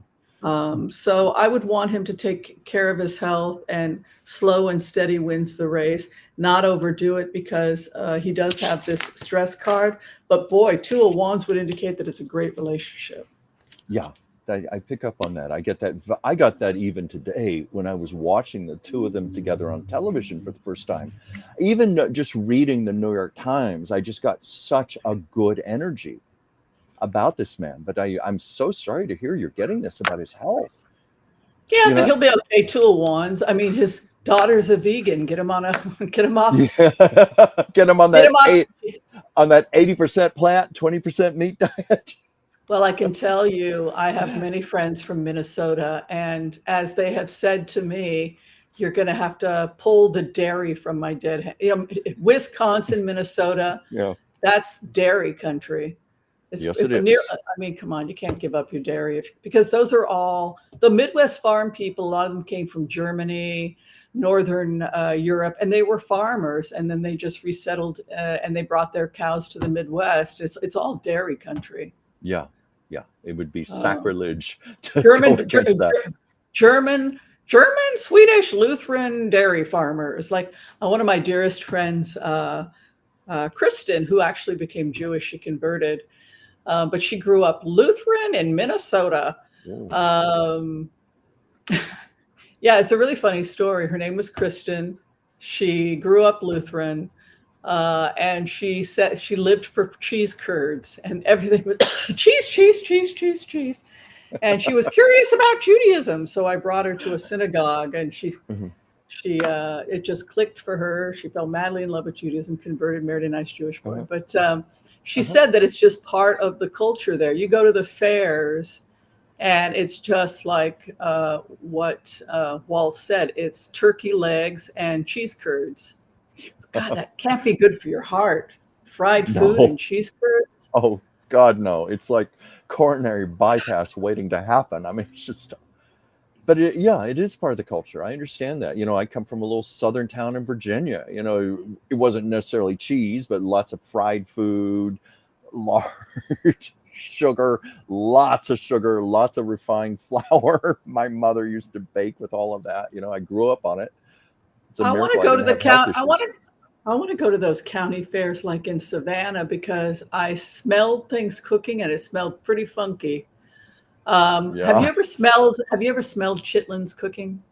So I would want him to take care of his health, and slow and steady wins the race, not overdo it, because he does have this stress card. But boy, two of wands would indicate that it's a great relationship. Yeah. I pick up on that. I get that. I got that even today when I was watching the two of them together on television for the first time. Even just reading the New York Times, I just got such a good energy about this man. But I'm so sorry to hear you're getting this about his health. Yeah, but he'll be okay. Two of wands. I mean, his daughter's a vegan. Get him on get him off. Yeah. Get him on that on that 80% plant, 20% meat diet. Well, I can tell you, I have many friends from Minnesota, and as they have said to me, you're going to have to pull the dairy from my dead hand. You know, Wisconsin, Minnesota, that's dairy country. Yes, it is. I mean, come on, you can't give up your dairy because those are all the Midwest farm people. A lot of them came from Germany, Northern Europe, and they were farmers, and then they just resettled and they brought their cows to the Midwest. It's all dairy country. Yeah. It would be sacrilege to German, Swedish, Lutheran dairy farmers. Like one of my dearest friends, Kristen, who actually became Jewish, she converted, but she grew up Lutheran in Minnesota. Yeah, it's a really funny story. Her name was Kristen. She grew up Lutheran. And she said she lived for cheese curds, and everything was cheese. And she was curious about Judaism. So I brought her to a synagogue, and she it just clicked for her. She fell madly in love with Judaism, converted, married a nice Jewish boy. But she said that it's just part of the culture there. You go to the fairs, and it's just like what Waltz said. It's turkey legs and cheese curds. God, that can't be good for your heart. Fried food and cheese curds. Oh, God, no. It's like coronary bypass waiting to happen. I mean, it's just, but it is part of the culture. I understand that. I come from a little southern town in Virginia. It wasn't necessarily cheese, but lots of fried food, large sugar, lots of refined flour. My mother used to bake with all of that. I grew up on it. I want to go to the county. I want to go to those county fairs like in Savannah, because I smelled things cooking and it smelled pretty funky. Have you ever smelled chitlins cooking?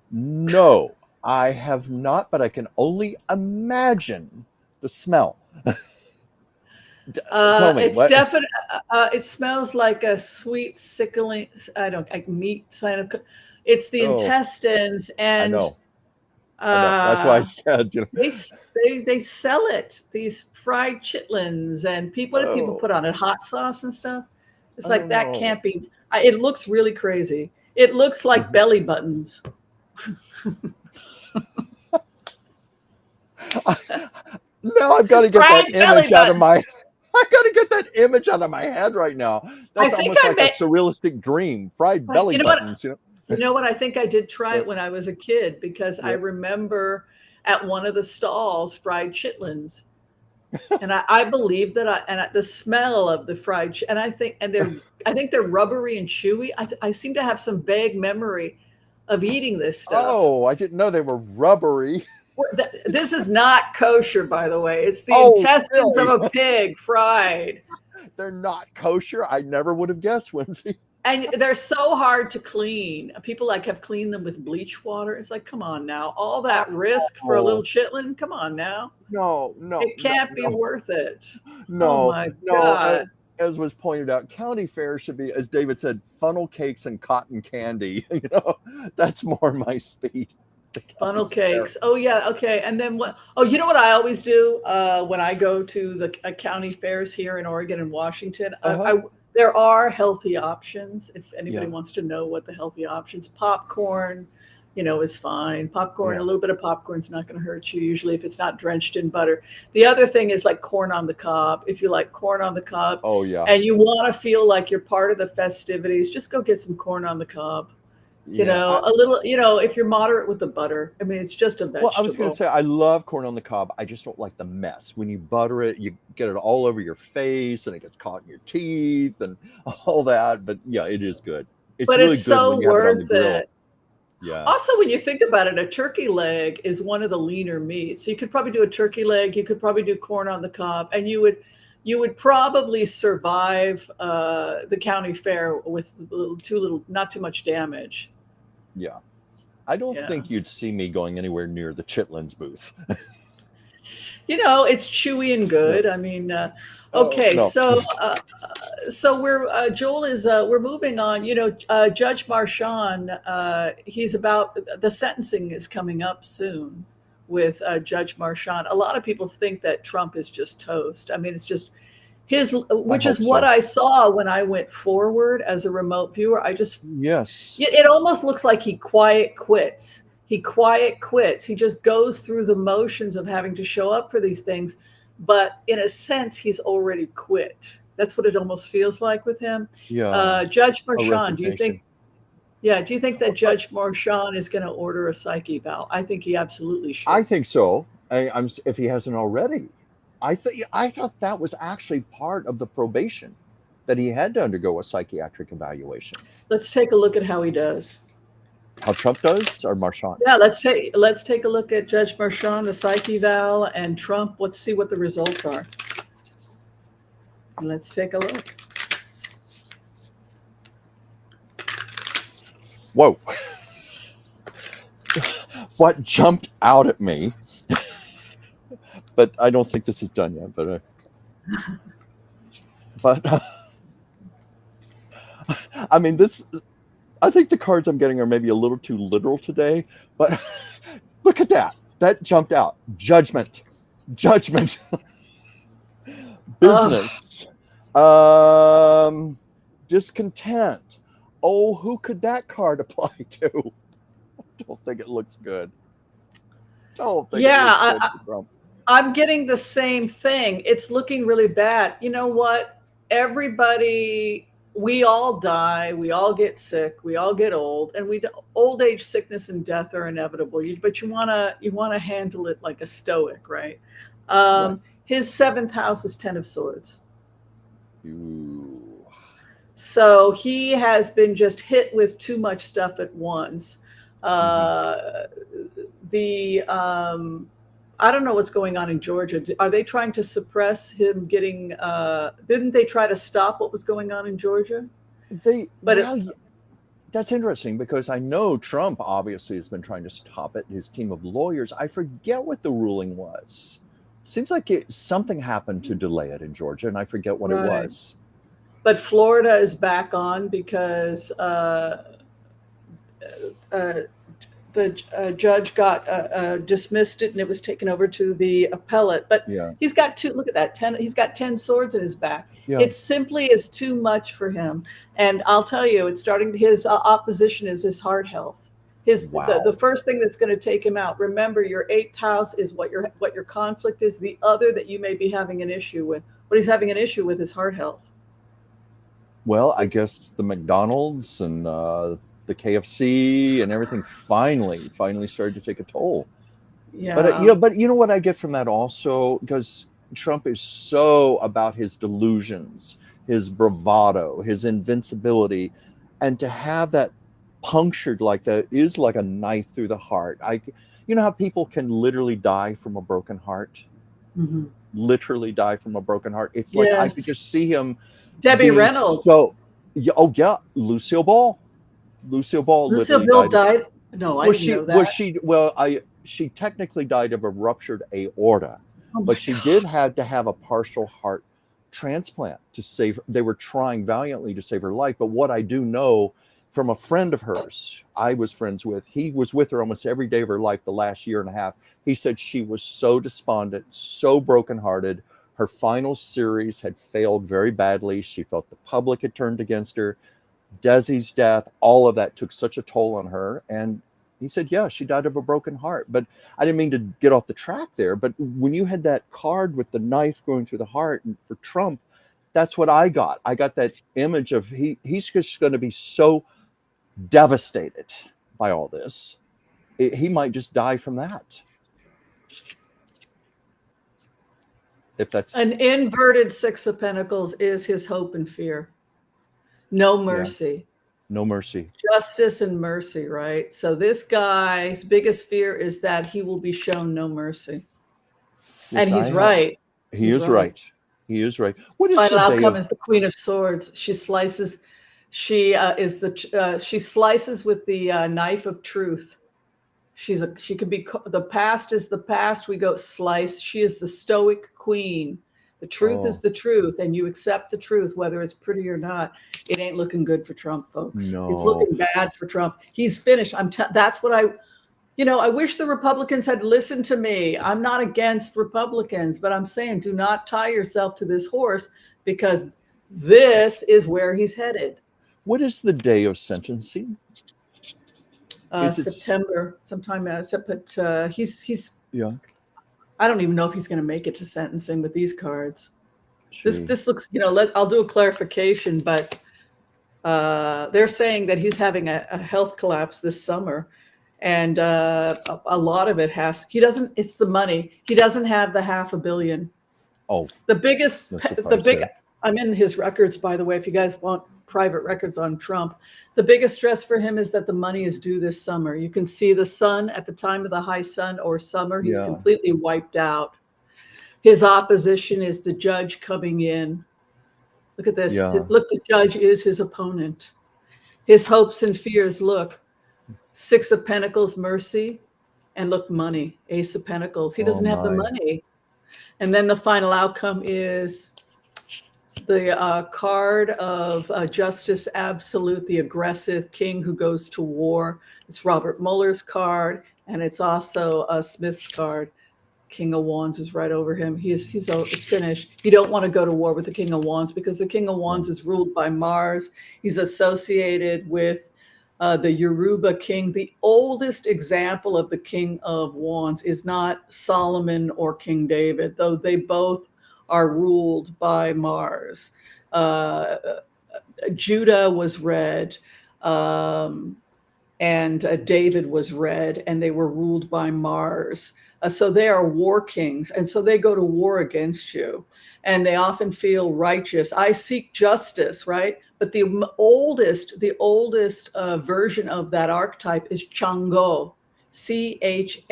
No, I have not, but I can only imagine the smell. Tell me, it's definitely. It smells like a sweet sickling. Like meat. It's the intestines, and I know. That's why I said, they sell it, these fried chitlins, and what do people put on it? Hot sauce and stuff. It's like that can't be. It looks really crazy. It looks like belly buttons. Now I've got to get that image out of my. I've got to get that image out of my head right now. That's almost like a surrealistic dream. Fried belly buttons. You know what? I think I did try it when I was a kid, because I remember at one of the stalls fried chitlins, and I believe that the smell of the fried and I think they're rubbery and chewy. I seem to have some vague memory of eating this stuff. Oh, I didn't know they were rubbery. This is not kosher, by the way. It's the intestines of a pig fried. They're not kosher. I never would have guessed, Whimsy. And they're so hard to clean. People have cleaned them with bleach water. It's like, come on now. All that risk for a little chitlin? Come on now. No. It can't be worth it. No. Oh my God. As was pointed out, county fair should be, as David said, funnel cakes and cotton candy. That's more my speed. Funnel cakes. Oh yeah. Okay. And then what? Oh, you know what I always do when I go to the county fairs here in Oregon and Washington? There are healthy options. If anybody wants to know what the healthy options, popcorn, is fine. Popcorn, a little bit of popcorn's not going to hurt you usually if it's not drenched in butter. The other thing is like corn on the cob. If you like corn on the cob, and you want to feel like you're part of the festivities, just go get some corn on the cob. Yeah. A little, if you're moderate with the butter. I mean, it's just a Well, I was going to vegetable. say, I love corn on the cob. I just don't like the mess. When you butter it, you get it all over your face and it gets caught in your teeth and all that. But yeah, it is good. It's But really it's good when so you have it on the worth grill. it. Yeah. Also, when you think about it, a turkey leg is one of the leaner meats. So you could probably do a turkey leg. You could probably do corn on the cob, and you would probably survive the county fair with not too much damage. Yeah. I don't Yeah. think you'd see me going anywhere near the Chitlins booth. It's chewy and good. I mean, Oh, okay, no. so we're moving on. Judge Marchan, he's about the sentencing is coming up soon with Judge Marchan. A lot of people think that Trump is just toast. I mean, it's just I which is hope what so. I saw when I went forward as a remote viewer. Yes. It almost looks like he quiet quits. He quiet quits. He just goes through the motions of having to show up for these things. But in a sense, he's already quit. That's what it almost feels like with him. Yeah. Judge A Marchand, resignation. do you think that Judge Marchand is going to order a psych eval? I think he absolutely I should. think so. If he hasn't already. I thought that was actually part of the probation that he had to undergo a psychiatric evaluation. Let's take a look at how he does. How Trump does or Marchand? Yeah, let's take a look at Judge Marchand, the psych eval, and Trump. Let's see what the results are. Let's take a look. Whoa. What jumped out at me, but I don't think this is done yet. But I mean, I think the cards I'm getting are maybe a little too literal today, but look at that. That jumped out. Judgment. Business. Discontent. Oh, who could that card apply to? I don't think it looks good. Yeah, For Trump. I'm getting the same thing. It's looking really bad. You know what? We all die, we all get sick, we all get old, and old age, sickness, and death are inevitable. But you wanna handle it like a stoic, right? Right. His seventh house is Ten of Swords. Ooh. So he has been just hit with too much stuff at once. The I don't know what's going on in Georgia. Are they trying to suppress him getting? Didn't they try to stop what was going on in Georgia? That's interesting because I know Trump obviously has been trying to stop it. His team of lawyers. I forget what the ruling was. Seems like something happened to delay it in Georgia, and I forget what it was. But Florida is back on because the judge got dismissed it, and it was taken over to the appellate. But he's got look at that, he's got 10 swords in his back. Yeah. It simply is too much for him. And I'll tell you, his opposition is his heart health. The first thing that's going to take him out. Remember, your 8th house is what your conflict is. The other that you may be having an issue with. What he's having an issue with is heart health. Well, I guess the McDonald's and the KFC and everything finally started to take a toll. Yeah. But you know what I get from that also, because Trump is so about his delusions, his bravado, his invincibility, and to have that punctured like that is like a knife through the heart. You know how people can literally die from a broken heart? Mm-hmm. Literally die from a broken heart. It's like I could just see him. Debbie Reynolds. Lucille Ball. Lucille Ball died. No, I didn't know that. She technically died of a ruptured aorta, but she did have to have a partial heart transplant to save. They were trying valiantly to save her life. But what I do know from a friend of hers, I was friends with, he was with her almost every day of her life the last year and a half. He said she was so despondent, so brokenhearted. Her final series had failed very badly. She felt the public had turned against her. Desi's death, all of that took such a toll on her. And he said, yeah, she died of a broken heart. But I didn't mean to get off the track there. But when you had that card with the knife going through the heart, and for Trump, that's what I got. I got that image of he's just going to be so devastated by all this. He might just die from that. If that's an inverted Six of Pentacles is his hope and fear. No mercy. No mercy. Justice and mercy, right? So this guy's biggest fear is that he will be shown no mercy. And he's right. He is right. He is right. What is final the outcome is the Queen of Swords. She slices. She she slices with the knife of truth. She could be, the past is the past. We go slice. She is the stoic queen. The truth is the truth, and you accept the truth, whether it's pretty or not. It ain't looking good for Trump, folks. No. It's looking bad for Trump. He's finished. That's what I wish the Republicans had listened to me. I'm not against Republicans, but I'm saying do not tie yourself to this horse, because this is where he's headed. What is the day of sentencing? September, sometime. But he's yeah. I don't even know if he's going to make it to sentencing with these cards. True. This looks, I'll do a clarification, but they're saying that he's having a health collapse this summer, and a lot of it it's the money. He doesn't have the $500 million. Oh, I'm in his records, by the way, if you guys want private records on Trump. The biggest stress for him is that the money is due this summer. You can see the sun at the time of the high sun or summer. He's completely wiped out. His opposition is the judge coming in. Look at this. Yeah. Look, the judge is his opponent. His hopes and fears, look, Six of Pentacles, mercy, and look, money, Ace of Pentacles. He doesn't have the money. And then the final outcome is the card of justice absolute, the aggressive king who goes to war. It's Robert Mueller's card, and it's also Smith's card. King of Wands is right over him. It's finished. You don't want to go to war with the King of Wands, because the King of Wands is ruled by Mars. He's associated with the Yoruba king. The oldest example of the King of Wands is not Solomon or King David, though they both are ruled by Mars. Judah was red, and David was red, and they were ruled by Mars. So they are war kings, and so they go to war against you, and they often feel righteous. I seek justice, right? But the oldest version of that archetype is Chango, Chango,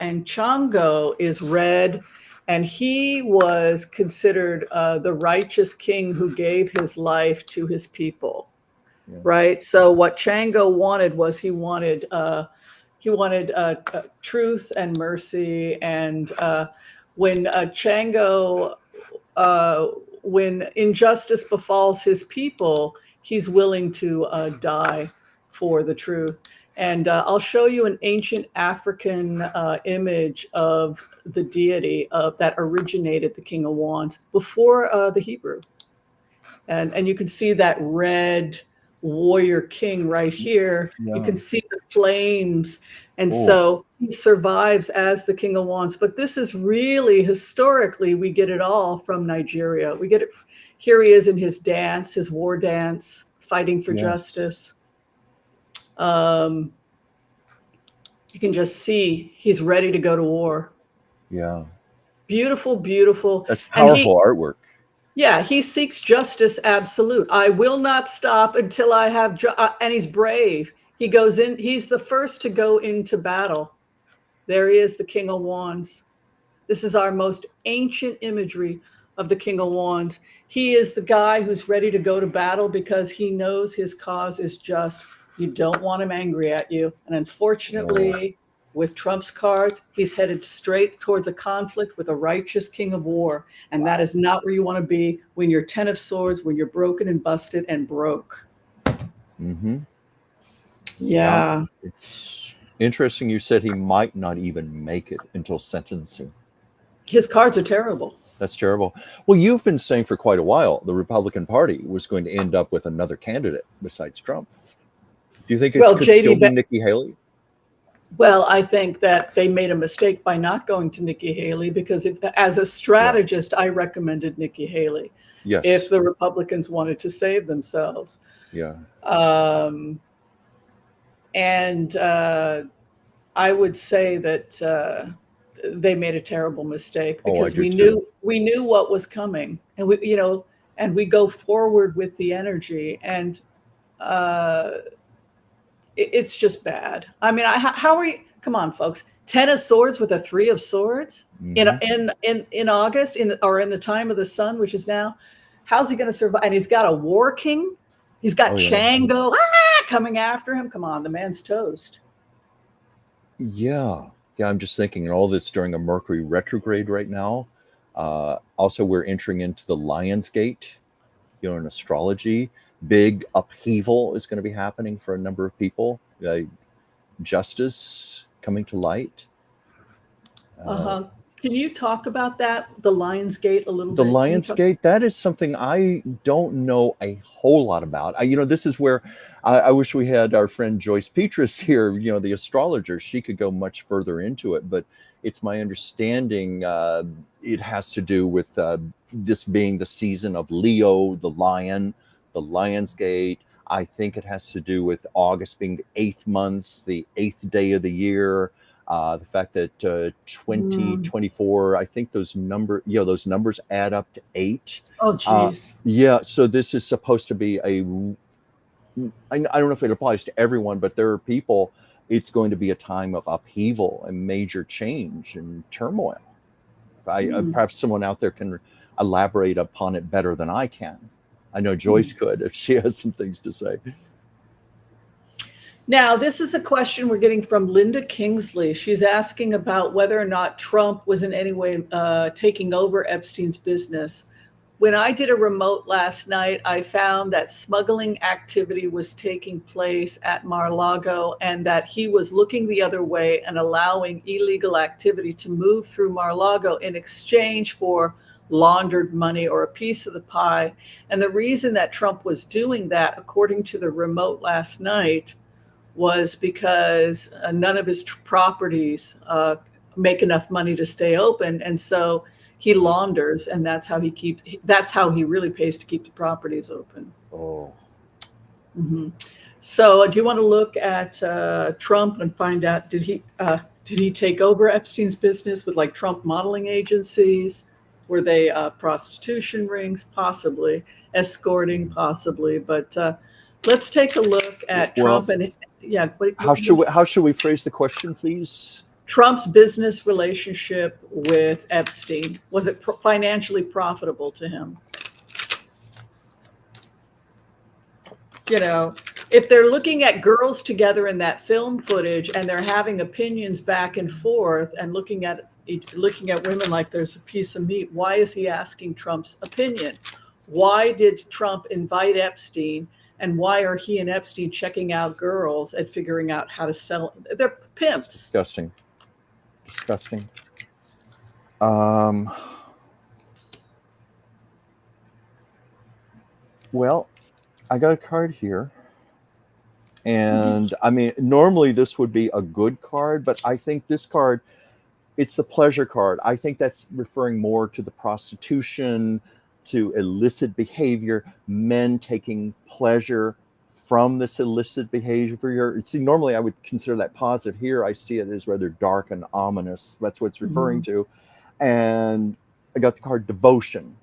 and Chango is red. And he was considered the righteous king who gave his life to his people, right? So what Chango wanted was he wanted truth and mercy. And when Chango, when injustice befalls his people, he's willing to die for the truth. And I'll show you an ancient African image of the deity that originated the King of Wands before the Hebrew. And you can see that red warrior king right here. Yeah. You can see the flames. And so he survives as the King of Wands. But this is really, historically, we get it all from Nigeria. We get it. Here he is in his dance, his war dance, fighting for justice. You can just see he's ready to go to war. Yeah. Beautiful, beautiful. That's powerful artwork. Yeah, he seeks justice absolute. I will not stop until I have, and he's brave. He goes in, he's the first to go into battle. There he is, the King of Wands. This is our most ancient imagery of the King of Wands. He is the guy who's ready to go to battle because he knows his cause is just. You don't want him angry at you. And unfortunately, with Trump's cards, he's headed straight towards a conflict with a righteous king of war. And that is not where you want to be when you're 10 of swords, when you're broken and busted and broke. Mm-hmm. Yeah. It's interesting you said he might not even make it until sentencing. His cards are terrible. That's terrible. Well, you've been saying for quite a while the Republican Party was going to end up with another candidate besides Trump. Do you think it could still be Nikki Haley? Well, I think that they made a mistake by not going to Nikki Haley because as a strategist, I recommended Nikki Haley if the Republicans wanted to save themselves. Yeah. Um, and I would say that they made a terrible mistake, Oh, I because do too. we knew what was coming, and and we go forward with the energy, and uh, it's just bad. I mean, how are you? Come on, folks. 10 of Swords with a 3 of Swords Hmm. in August, in the time of the sun, which is now. How's he going to survive? And he's got a War King. He's got Oh, yeah. Chango coming after him. Come on, the man's toast. Yeah. Yeah. I'm just thinking all this during a Mercury retrograde right now. Also, we're entering into the Lion's Gate, in astrology. Big upheaval is going to be happening for a number of people. Justice coming to light. Uh, Uh-huh. Can you talk about that, the Lion's Gate, a little the bit? Can you Lion's talk? Gate, that is something I don't know a whole lot about. This is where I wish we had our friend Joyce Petrus here, the astrologer. She could go much further into it, but it's my understanding it has to do with this being the season of Leo, the lion, the Lion's Gate. I think it has to do with August being the 8th month, the 8th day of the year. The fact that 2024, I think those numbers add up to 8. Oh, geez. Yeah, so this is supposed to be I don't know if it applies to everyone, but there are people, it's going to be a time of upheaval and major change and turmoil. Perhaps someone out there can elaborate upon it better than I can. I know Joyce could if she has some things to say. Now, this is a question we're getting from Linda Kingsley. She's asking about whether or not Trump was in any way taking over Epstein's business. When I did a remote last night, I found that smuggling activity was taking place at Mar-a-Lago, and that he was looking the other way and allowing illegal activity to move through Mar-a-Lago in exchange for laundered money or a piece of the pie. And the reason that Trump was doing that, according to the remote last night, was because none of his properties make enough money to stay open, and so he launders, and that's how he really pays to keep the properties open. Oh. Mm-hmm. So, do you want to look at Trump and find out, did he take over Epstein's business with like Trump modeling agencies? Were they prostitution rings? Possibly. Escorting? Possibly. But let's take a look at Well, Trump and yeah. how should we phrase the question, please? Trump's business relationship with Epstein. Was it financially profitable to him? If they're looking at girls together in that film footage and they're having opinions back and forth and looking at women like there's a piece of meat, why is he asking Trump's opinion? Why did Trump invite Epstein? And why are he and Epstein checking out girls and figuring out how to sell? They're pimps. That's disgusting. Disgusting. Well, I got a card here. And I mean, normally this would be a good card, but I think this card, it's the pleasure card. I think that's referring more to the prostitution, to illicit behavior, men taking pleasure from this illicit behavior. See, normally I would consider that positive. Here I see it as rather dark and ominous. That's what it's referring to. And I got the card devotion,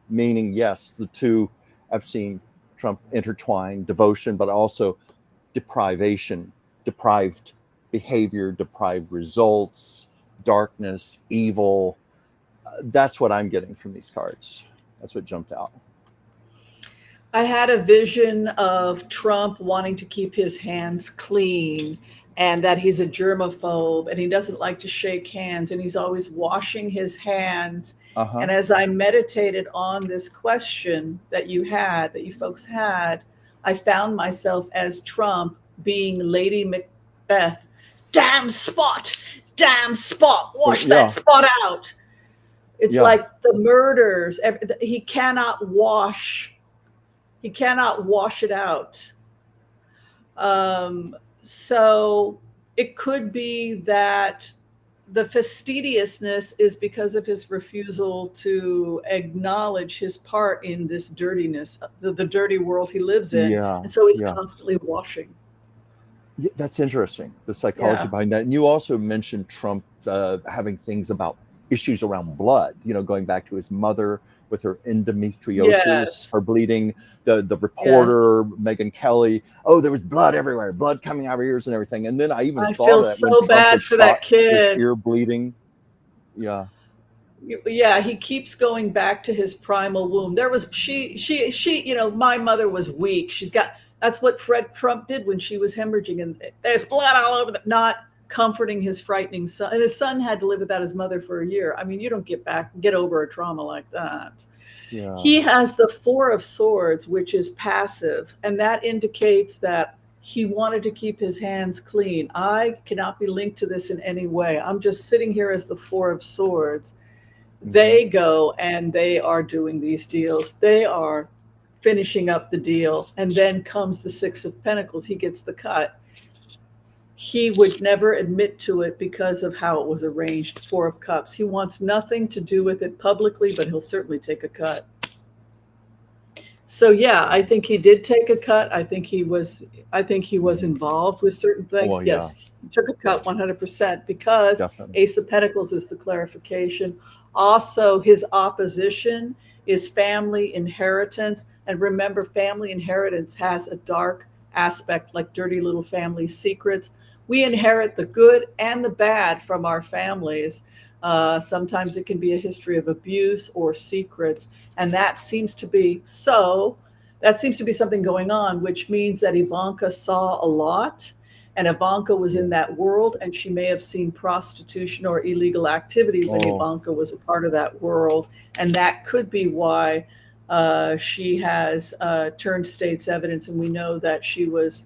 meaning, yes, the two Epstein, Trump intertwined, devotion, but also deprivation, deprived behavior, deprived results, darkness, evil. That's what I'm getting from these cards. That's what jumped out. I had a vision of Trump wanting to keep his hands clean, and that he's a germaphobe and he doesn't like to shake hands and he's always washing his hands. And as I meditated on this question that you folks had, I found myself as Trump being Lady Macbeth. Damn spot, wash that spot out. It's like the murders. He cannot wash it out. So it could be that the fastidiousness is because of his refusal to acknowledge his part in this dirtiness, the dirty world he lives in. Yeah, And so he's yeah. constantly washing. Yeah, that's interesting, the psychology Yeah. behind that. And you also mentioned Trump having things about issues around blood, going back to his mother with her endometriosis, Yes. her bleeding, the Yes. reporter, Megyn Kelly. Oh, there was blood everywhere, blood coming out of her ears and everything. And then I even I thought feel of that when so Trump bad was for shot, that his kid. ear bleeding. Yeah. Yeah, he keeps going back to his primal womb. There was my mother was weak. That's what Fred Trump did when she was hemorrhaging, and there's blood all over not comforting his frightening son. And his son had to live without his mother for a year. I mean, you don't get over a trauma like that. Yeah. He has the Four of Swords, which is passive, and that indicates that he wanted to keep his hands clean. I cannot be linked to this in any way. I'm just sitting here as the Four of Swords. They go and they are doing these deals. They are finishing up the deal. And then comes the Six of Pentacles. He gets the cut. He would never admit to it because of how it was arranged. Four of Cups. He wants nothing to do with it publicly, but he'll certainly take a cut. So yeah, I think he did take a cut. I think he was involved with certain things. Well, yeah. Yes, he took a cut 100% because Definitely. Ace of Pentacles is the clarification. Also, his opposition is family inheritance. And remember, family inheritance has a dark aspect, like dirty little family secrets. We inherit the good and the bad from our families. Sometimes it can be a history of abuse or secrets. And that seems to be something going on, which means that Ivanka saw a lot. And Ivanka was in that world, and she may have seen prostitution or illegal activity when Ivanka was a part of that world. And that could be why she has turned state's evidence. And we know that she was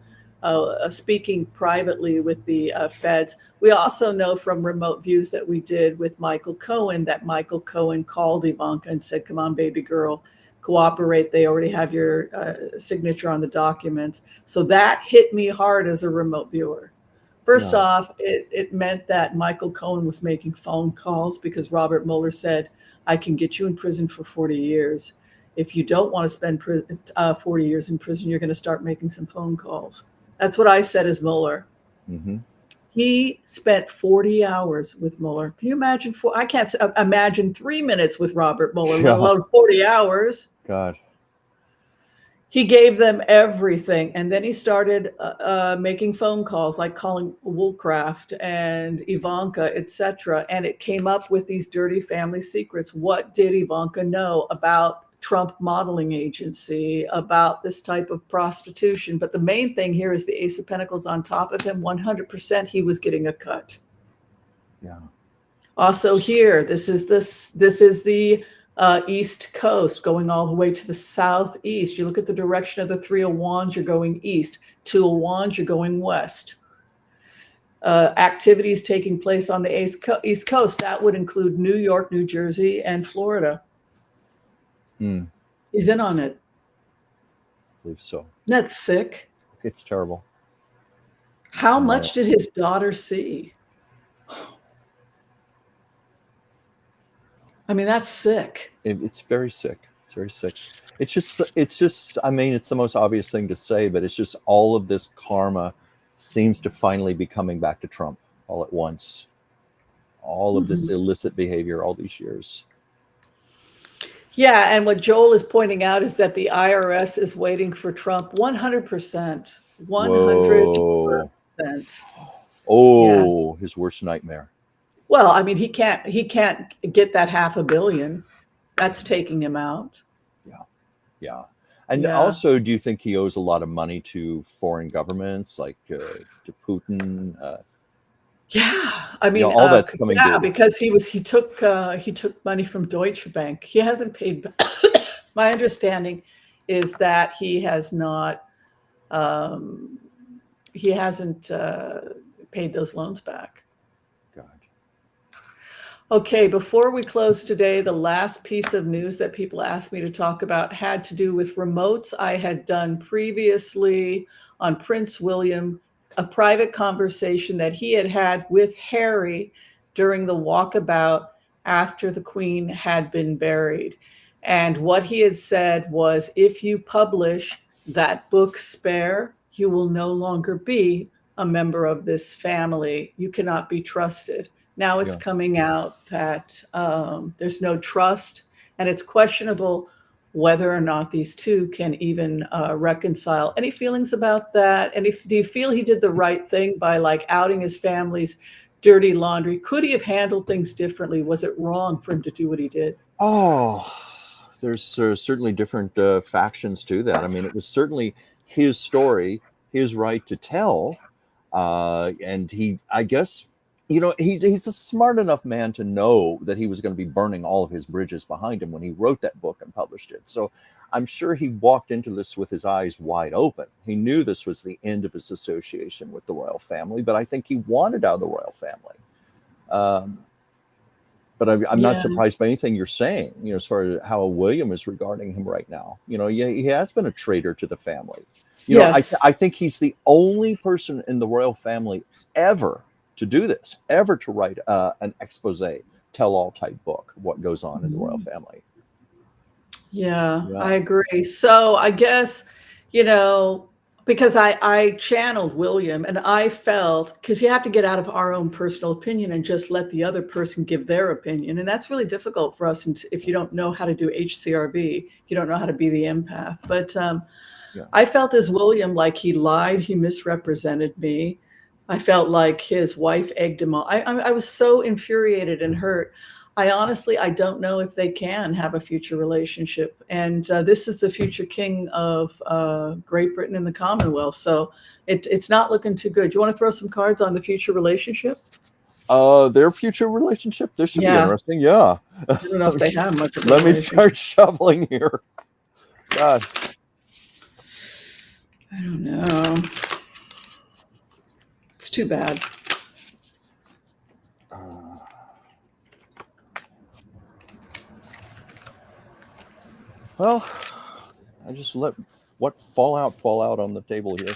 speaking privately with the feds. We also know from remote views that we did with Michael Cohen that Michael Cohen called Ivanka and said, "Come on, baby girl, cooperate. They already have your signature on the documents." So that hit me hard as a remote viewer. First off, it meant that Michael Cohen was making phone calls because Robert Mueller said, "I can get you in prison for 40 years. If you don't want to spend 40 years in prison, you're going to start making some phone calls." That's what I said as Mueller. Mm-hmm. He spent 40 hours with Mueller. Can you imagine? I can't imagine 3 minutes with Robert Mueller, let alone 40 hours. God. He gave them everything. And then he started making phone calls, like calling Woolcraft and Ivanka, etc. And it came up with these dirty family secrets. What did Ivanka know about Trump modeling agency, about this type of prostitution? But the main thing here is the Ace of Pentacles on top of him. 100% he was getting a cut. Yeah. Also here, this is the East Coast going all the way to the southeast. You look at the direction of the Three of Wands, you're going east. Two of Wands, you're going west. Activities taking place on the East Coast. That would include New York, New Jersey, and Florida. He's in on it. I believe so. That's sick. It's terrible. How much did his daughter see? I mean, that's sick. It's very sick. It's very sick. It's just, I mean, it's the most obvious thing to say, but it's just all of this karma seems to finally be coming back to Trump all at once. All of this illicit behavior all these years. Yeah, and what Joel is pointing out is that the IRS is waiting for Trump 100%. 100%. Oh, yeah. His worst nightmare. Well, I mean, he can't get that $500 million. That's taking him out. Yeah. And also, do you think he owes a lot of money to foreign governments, like to Putin? I mean, all that's coming. Because he took money from Deutsche Bank. He hasn't paid. My understanding is that he has not. He hasn't paid those loans back. God. Okay, before we close today, the last piece of news that people asked me to talk about had to do with remotes. I had done previously on Prince William, a private conversation that he had with Harry during the walkabout after the Queen had been buried. And what he had said was, if you publish that book Spare, you will no longer be a member of this family. You cannot be trusted. Now it's Yeah. coming out that there's no trust, and it's questionable whether or not these two can even reconcile. Any feelings about that? And do you feel he did the right thing by like outing his family's dirty laundry? Could he have handled things differently? Was it wrong for him to do what he did? Oh, there's certainly different factions to that. I mean, it was certainly his story, his right to tell. And he, I guess, he's a smart enough man to know that he was going to be burning all of his bridges behind him when he wrote that book and published it. So I'm sure he walked into this with his eyes wide open. He knew this was the end of his association with the royal family, but I think he wanted out of the royal family. But I'm not surprised by anything you're saying, as far as how William is regarding him right now. He has been a traitor to the family. I think he's the only person in the royal family ever to do this, ever to write an expose, tell-all type book, what goes on in the royal family. Yeah, I agree. So I guess, because I channeled William, and I felt, because you have to get out of our own personal opinion and just let the other person give their opinion. And that's really difficult for us if you don't know how to do HCRB, you don't know how to be the empath. But I felt as William, like he lied, he misrepresented me. I felt like his wife egged him on. I was so infuriated and hurt. I don't know if they can have a future relationship. And this is the future king of Great Britain and the Commonwealth. So it's not looking too good. Do you want to throw some cards on the future relationship? Their future relationship? This should be interesting. Yeah. I don't know if they have much of a Let me start shuffling here. God. I don't know. It's too bad. Well, I just let what fall out on the table here.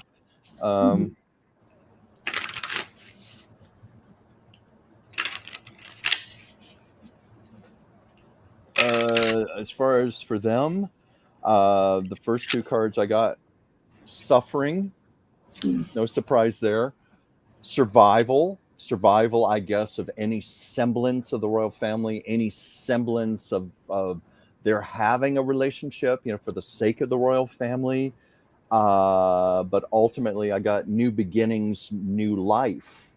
As far as for them, the first two cards I got, suffering, no surprise there. Survival, I guess, of any semblance of the royal family, any semblance of they're having a relationship, for the sake of the royal family. But ultimately, I got new beginnings, new life,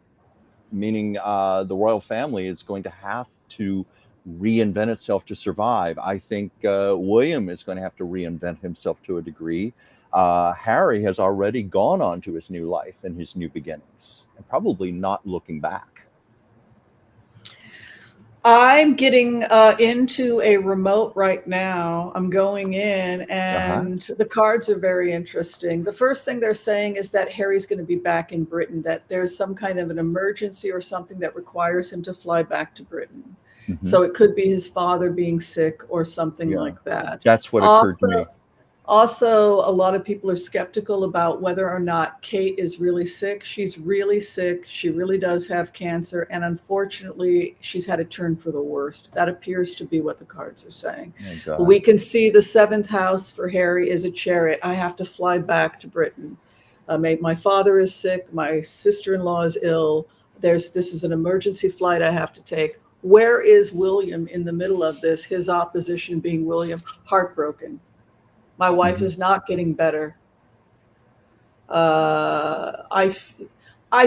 meaning the royal family is going to have to reinvent itself to survive. I think William is going to have to reinvent himself to a degree. Harry has already gone on to his new life and his new beginnings, and probably not looking back. I'm getting into a remote right now. I'm going in, and the cards are very interesting. The first thing they're saying is that Harry's going to be back in Britain, that there's some kind of an emergency or something that requires him to fly back to Britain. So it could be his father being sick or something like that. That's what occurred to me. Also, a lot of people are skeptical about whether or not Kate is really sick. She's really sick. She really does have cancer. And unfortunately, she's had a turn for the worst. That appears to be what the cards are saying. We can see the seventh house for Harry is a chariot. I have to fly back to Britain. My father is sick. My sister-in-law is ill. This is an emergency flight I have to take. Where is William in the middle of this? His opposition being William, heartbroken. My wife is not getting better. I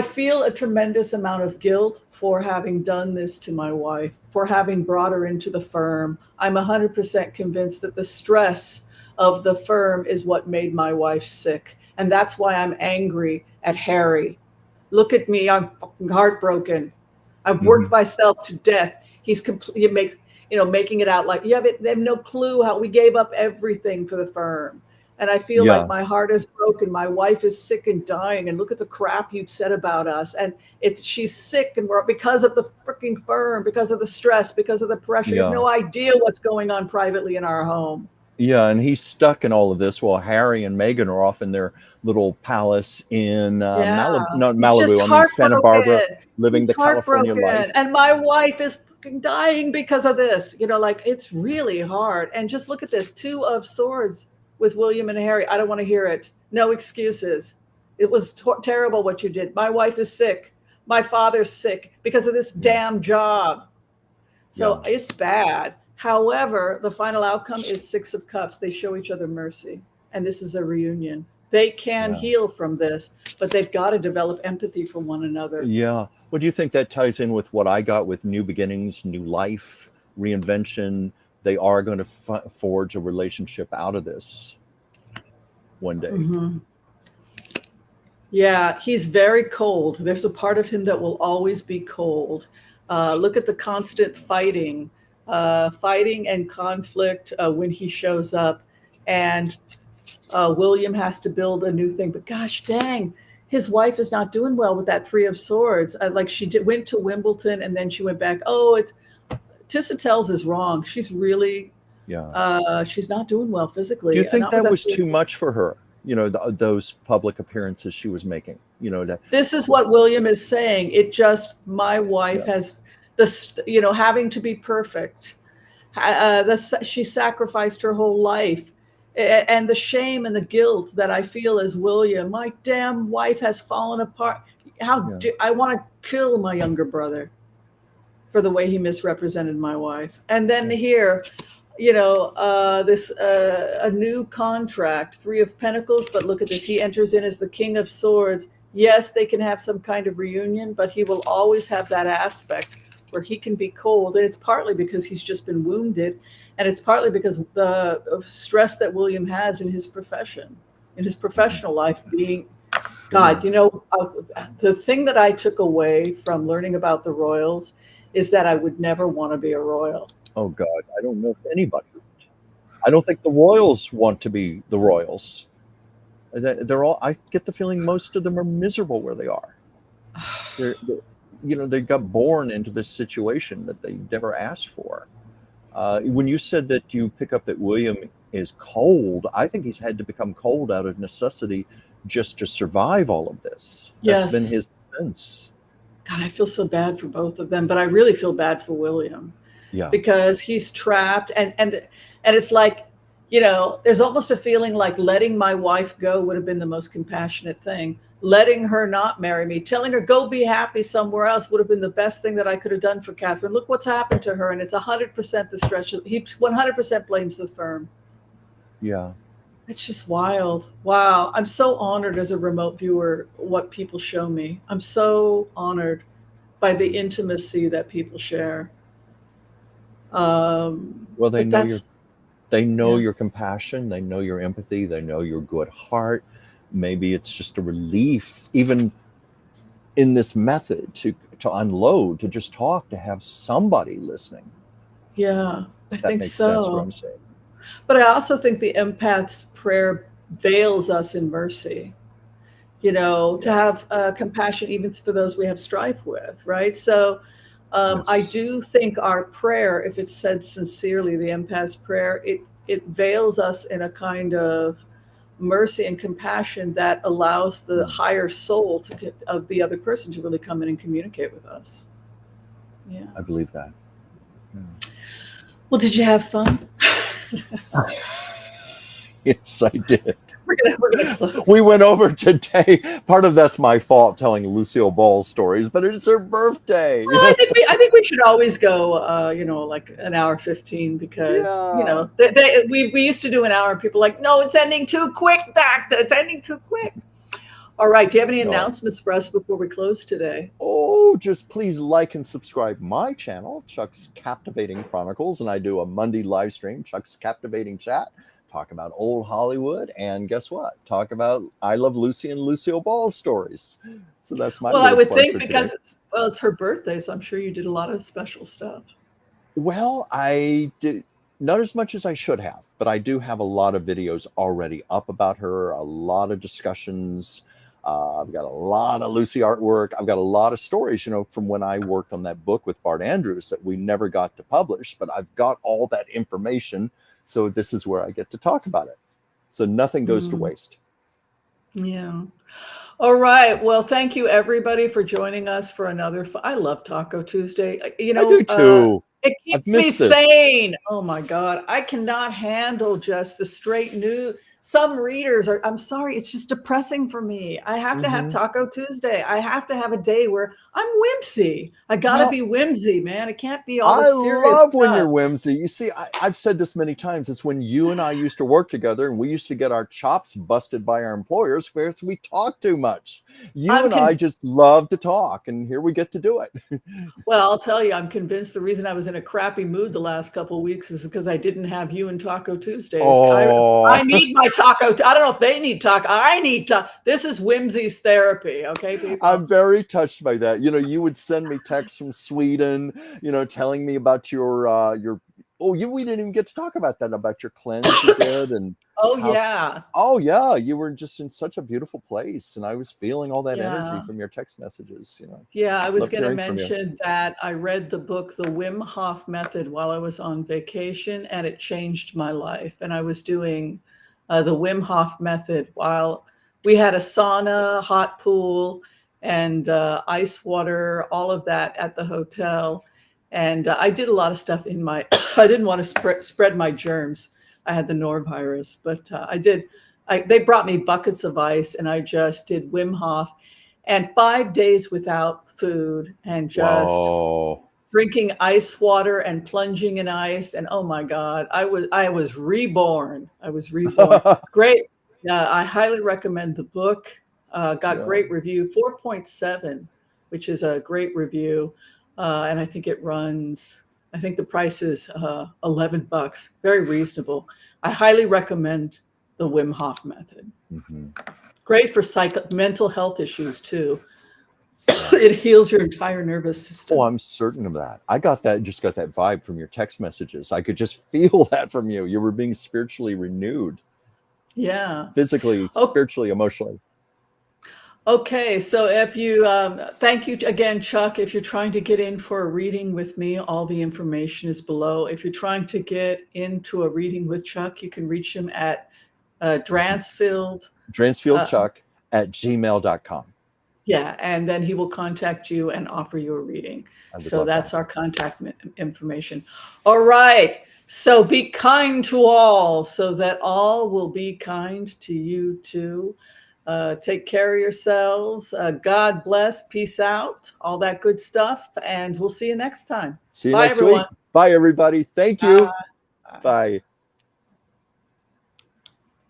feel a tremendous amount of guilt for having done this to my wife, for having brought her into the firm. I'm 100% convinced that the stress of the firm is what made my wife sick. And that's why I'm angry at Harry. Look at me, I'm fucking heartbroken. I've worked myself to death. Making it out like, they have no clue how we gave up everything for the firm. And I feel like my heart is broken. My wife is sick and dying. And look at the crap you've said about us. And she's sick, and we're because of the freaking firm, because of the stress, because of the pressure. You have no idea what's going on privately in our home. Yeah, and he's stuck in all of this while Harry and Meghan are off in their little palace in Yeah, Malibu, not he's just Malibu, I mean Santa Barbara, heartbroken. living He's the California life. heartbroken. And my wife is fucking dying because of this. You know, like it's really hard. And just look at this, 2 of Swords with William and Harry. I don't want to hear it. No excuses. It was terrible what you did. My wife is sick. My father's sick because of this Yeah, damn job. yeah, So it's bad. However, the final outcome is 6 of Cups. They show each other mercy. And this is a reunion. They can yeah. heal from this, but they've got to develop empathy for one another. Yeah. What do you think that ties in with what I got with new beginnings, new life, reinvention? They are going to forge a relationship out of this one day. Mhm. Yeah, he's very cold. There's a part of him that will always be cold. Look at the constant fighting and conflict when he shows up. And William has to build a new thing. But gosh dang, his wife is not doing well with that 3 of Swords. Like went to Wimbledon and then she went back. Oh, it's Tissa Tells is wrong. She's really, Yeah. she's not doing well physically. Do you think Not with that was 3 of too Swords. much for her? Those public appearances she was making, This is what William is saying. It just, my wife yeah, has this, having to be perfect. She sacrificed her whole life. And the shame and the guilt that I feel as William, my damn wife has fallen apart. yeah, I want to kill my younger brother for the way he misrepresented my wife. And then yeah. here, this a new contract, 3 of Pentacles, but look at this. He enters in as the King of Swords. Yes, they can have some kind of reunion, but he will always have that aspect where he can be cold. And it's partly because he's just been wounded, and it's partly because the stress that William has in his profession, in his professional life, being God. The thing that I took away from learning about the royals is that I would never want to be a royal. Oh God, I don't know if anybody would. I don't think the royals want to be the royals. They're all. I get the feeling most of them are miserable where they are. They got born into this situation that they never asked for. When you said that you pick up that William is cold, I think he's had to become cold out of necessity just to survive all of this. That's been Yes. his defense. God, I feel so bad for both of them, but I really feel bad for William Yeah, because he's trapped, and it's like, there's almost a feeling like letting my wife go would have been the most compassionate thing. Letting her not marry me, telling her go be happy somewhere else would have been the best thing that I could have done for Catherine. Look what's happened to her, and it's 100% the stretch. He 100% blames the firm. yeah. It's just wild. Wow. I'm so honored as a remote viewer what people show me. I'm so honored by the intimacy that people share. Well, they But know yeah. your compassion, they know your empathy, they know your good heart. Maybe it's just a relief, even in this method, to unload, to just talk, to have somebody listening. Yeah, I That think makes sense what so. I'm saying. But I also think the empath's prayer veils us in mercy, to Yeah. have compassion even for those we have strife with, right? So I Yes. do think our prayer, if it's said sincerely, the empath's prayer, it veils us in a kind of mercy and compassion that allows the Mm, higher soul of the other person to really come in and communicate with us. Yeah. I believe that. Yeah. Well, did you have fun? Yes, I did. We're gonna close. We went over today. Part of that's my fault telling Lucille Ball stories, but it's her birthday. Well, I think we should always go, like an hour 15 because Yeah. we used to do an hour and people are like, no, it's ending too quick, doctor. It's ending too quick. All right. Do you have any No. announcements for us before we close today? Oh, just please like and subscribe my channel, Chuck's Captivating Chronicles, and I do a Monday live stream, Chuck's Captivating Chat. Talk about old Hollywood, and guess what? Talk about I Love Lucy and Lucille Ball stories. So that's my Well, I little would plug think for because today. it's her birthday, so I'm sure you did a lot of special stuff. Well, I did not as much as I should have, but I do have a lot of videos already up about her, a lot of discussions. I've got a lot of Lucy artwork. I've got a lot of stories, from when I worked on that book with Bart Andrews that we never got to publish, but I've got all that information So this is where I get to talk about it. So nothing goes to waste. Yeah. All right. Well, thank you everybody for joining us for another. I love Taco Tuesday. You know, I do too. It I've keeps me missed this. sane. Oh my God. I cannot handle just the straight news. Some readers are, I'm sorry, it's just depressing for me. I have to have Taco Tuesday. I have to have a day where I'm whimsy. I gotta Well, be whimsy, man. It can't be all I this serious love when stuff. you're whimsy. You see, I've said this many times. It's when you and I used to work together and we used to get our chops busted by our employers because we talk too much. I just love to talk, and here we get to do it. Well, I'll tell you, I'm convinced the reason I was in a crappy mood the last couple of weeks is because I didn't have you and Taco Tuesdays. Oh. I need my taco. I don't know if they need taco. I need taco. This is whimsy's therapy. Okay, people. I'm very touched by that. You know, you would send me texts from Sweden, you know, telling me about we didn't even get to talk about that, about your cleanse you did. And yeah, you were just in such a beautiful place, and I was feeling all that energy from your text messages, you know. Yeah, I was going to mention that I read the book, The Wim Hof Method, while I was on vacation, and it changed my life. And I was doing the Wim Hof Method while we had a sauna, hot pool, and ice water, all of that at the hotel. And I did a lot of stuff in my, I didn't want to spread my germs. I had the norovirus, but they brought me buckets of ice, and I just did Wim Hof, and 5 days without food and just drinking ice water and plunging in ice. And oh my God, I was reborn. I was reborn. Great. I highly recommend the book. Got great review, 4.7, which is a great review. And I think I think the price is $11, very reasonable. I highly recommend the Wim Hof method. Great for mental health issues too. It heals your entire nervous system. Oh, I'm certain of that. I got that vibe from your text messages. I could just feel that from you. You were being spiritually renewed. Yeah. Physically, spiritually, emotionally. Okay, so if you, thank you again, Chuck. If you're trying to get in for a reading with me, all the information is below. If you're trying to get into a reading with Chuck, you can reach him at Dransfield. Dransfieldchuck at gmail.com. Yeah, and then he will contact you and offer you a reading. So that's our contact information. All right, so be kind to all so that all will be kind to you too. Take care of yourselves. God bless. Peace out. All that good stuff. And we'll see you next time. See you next week. Bye, everybody. Thank you. Bye.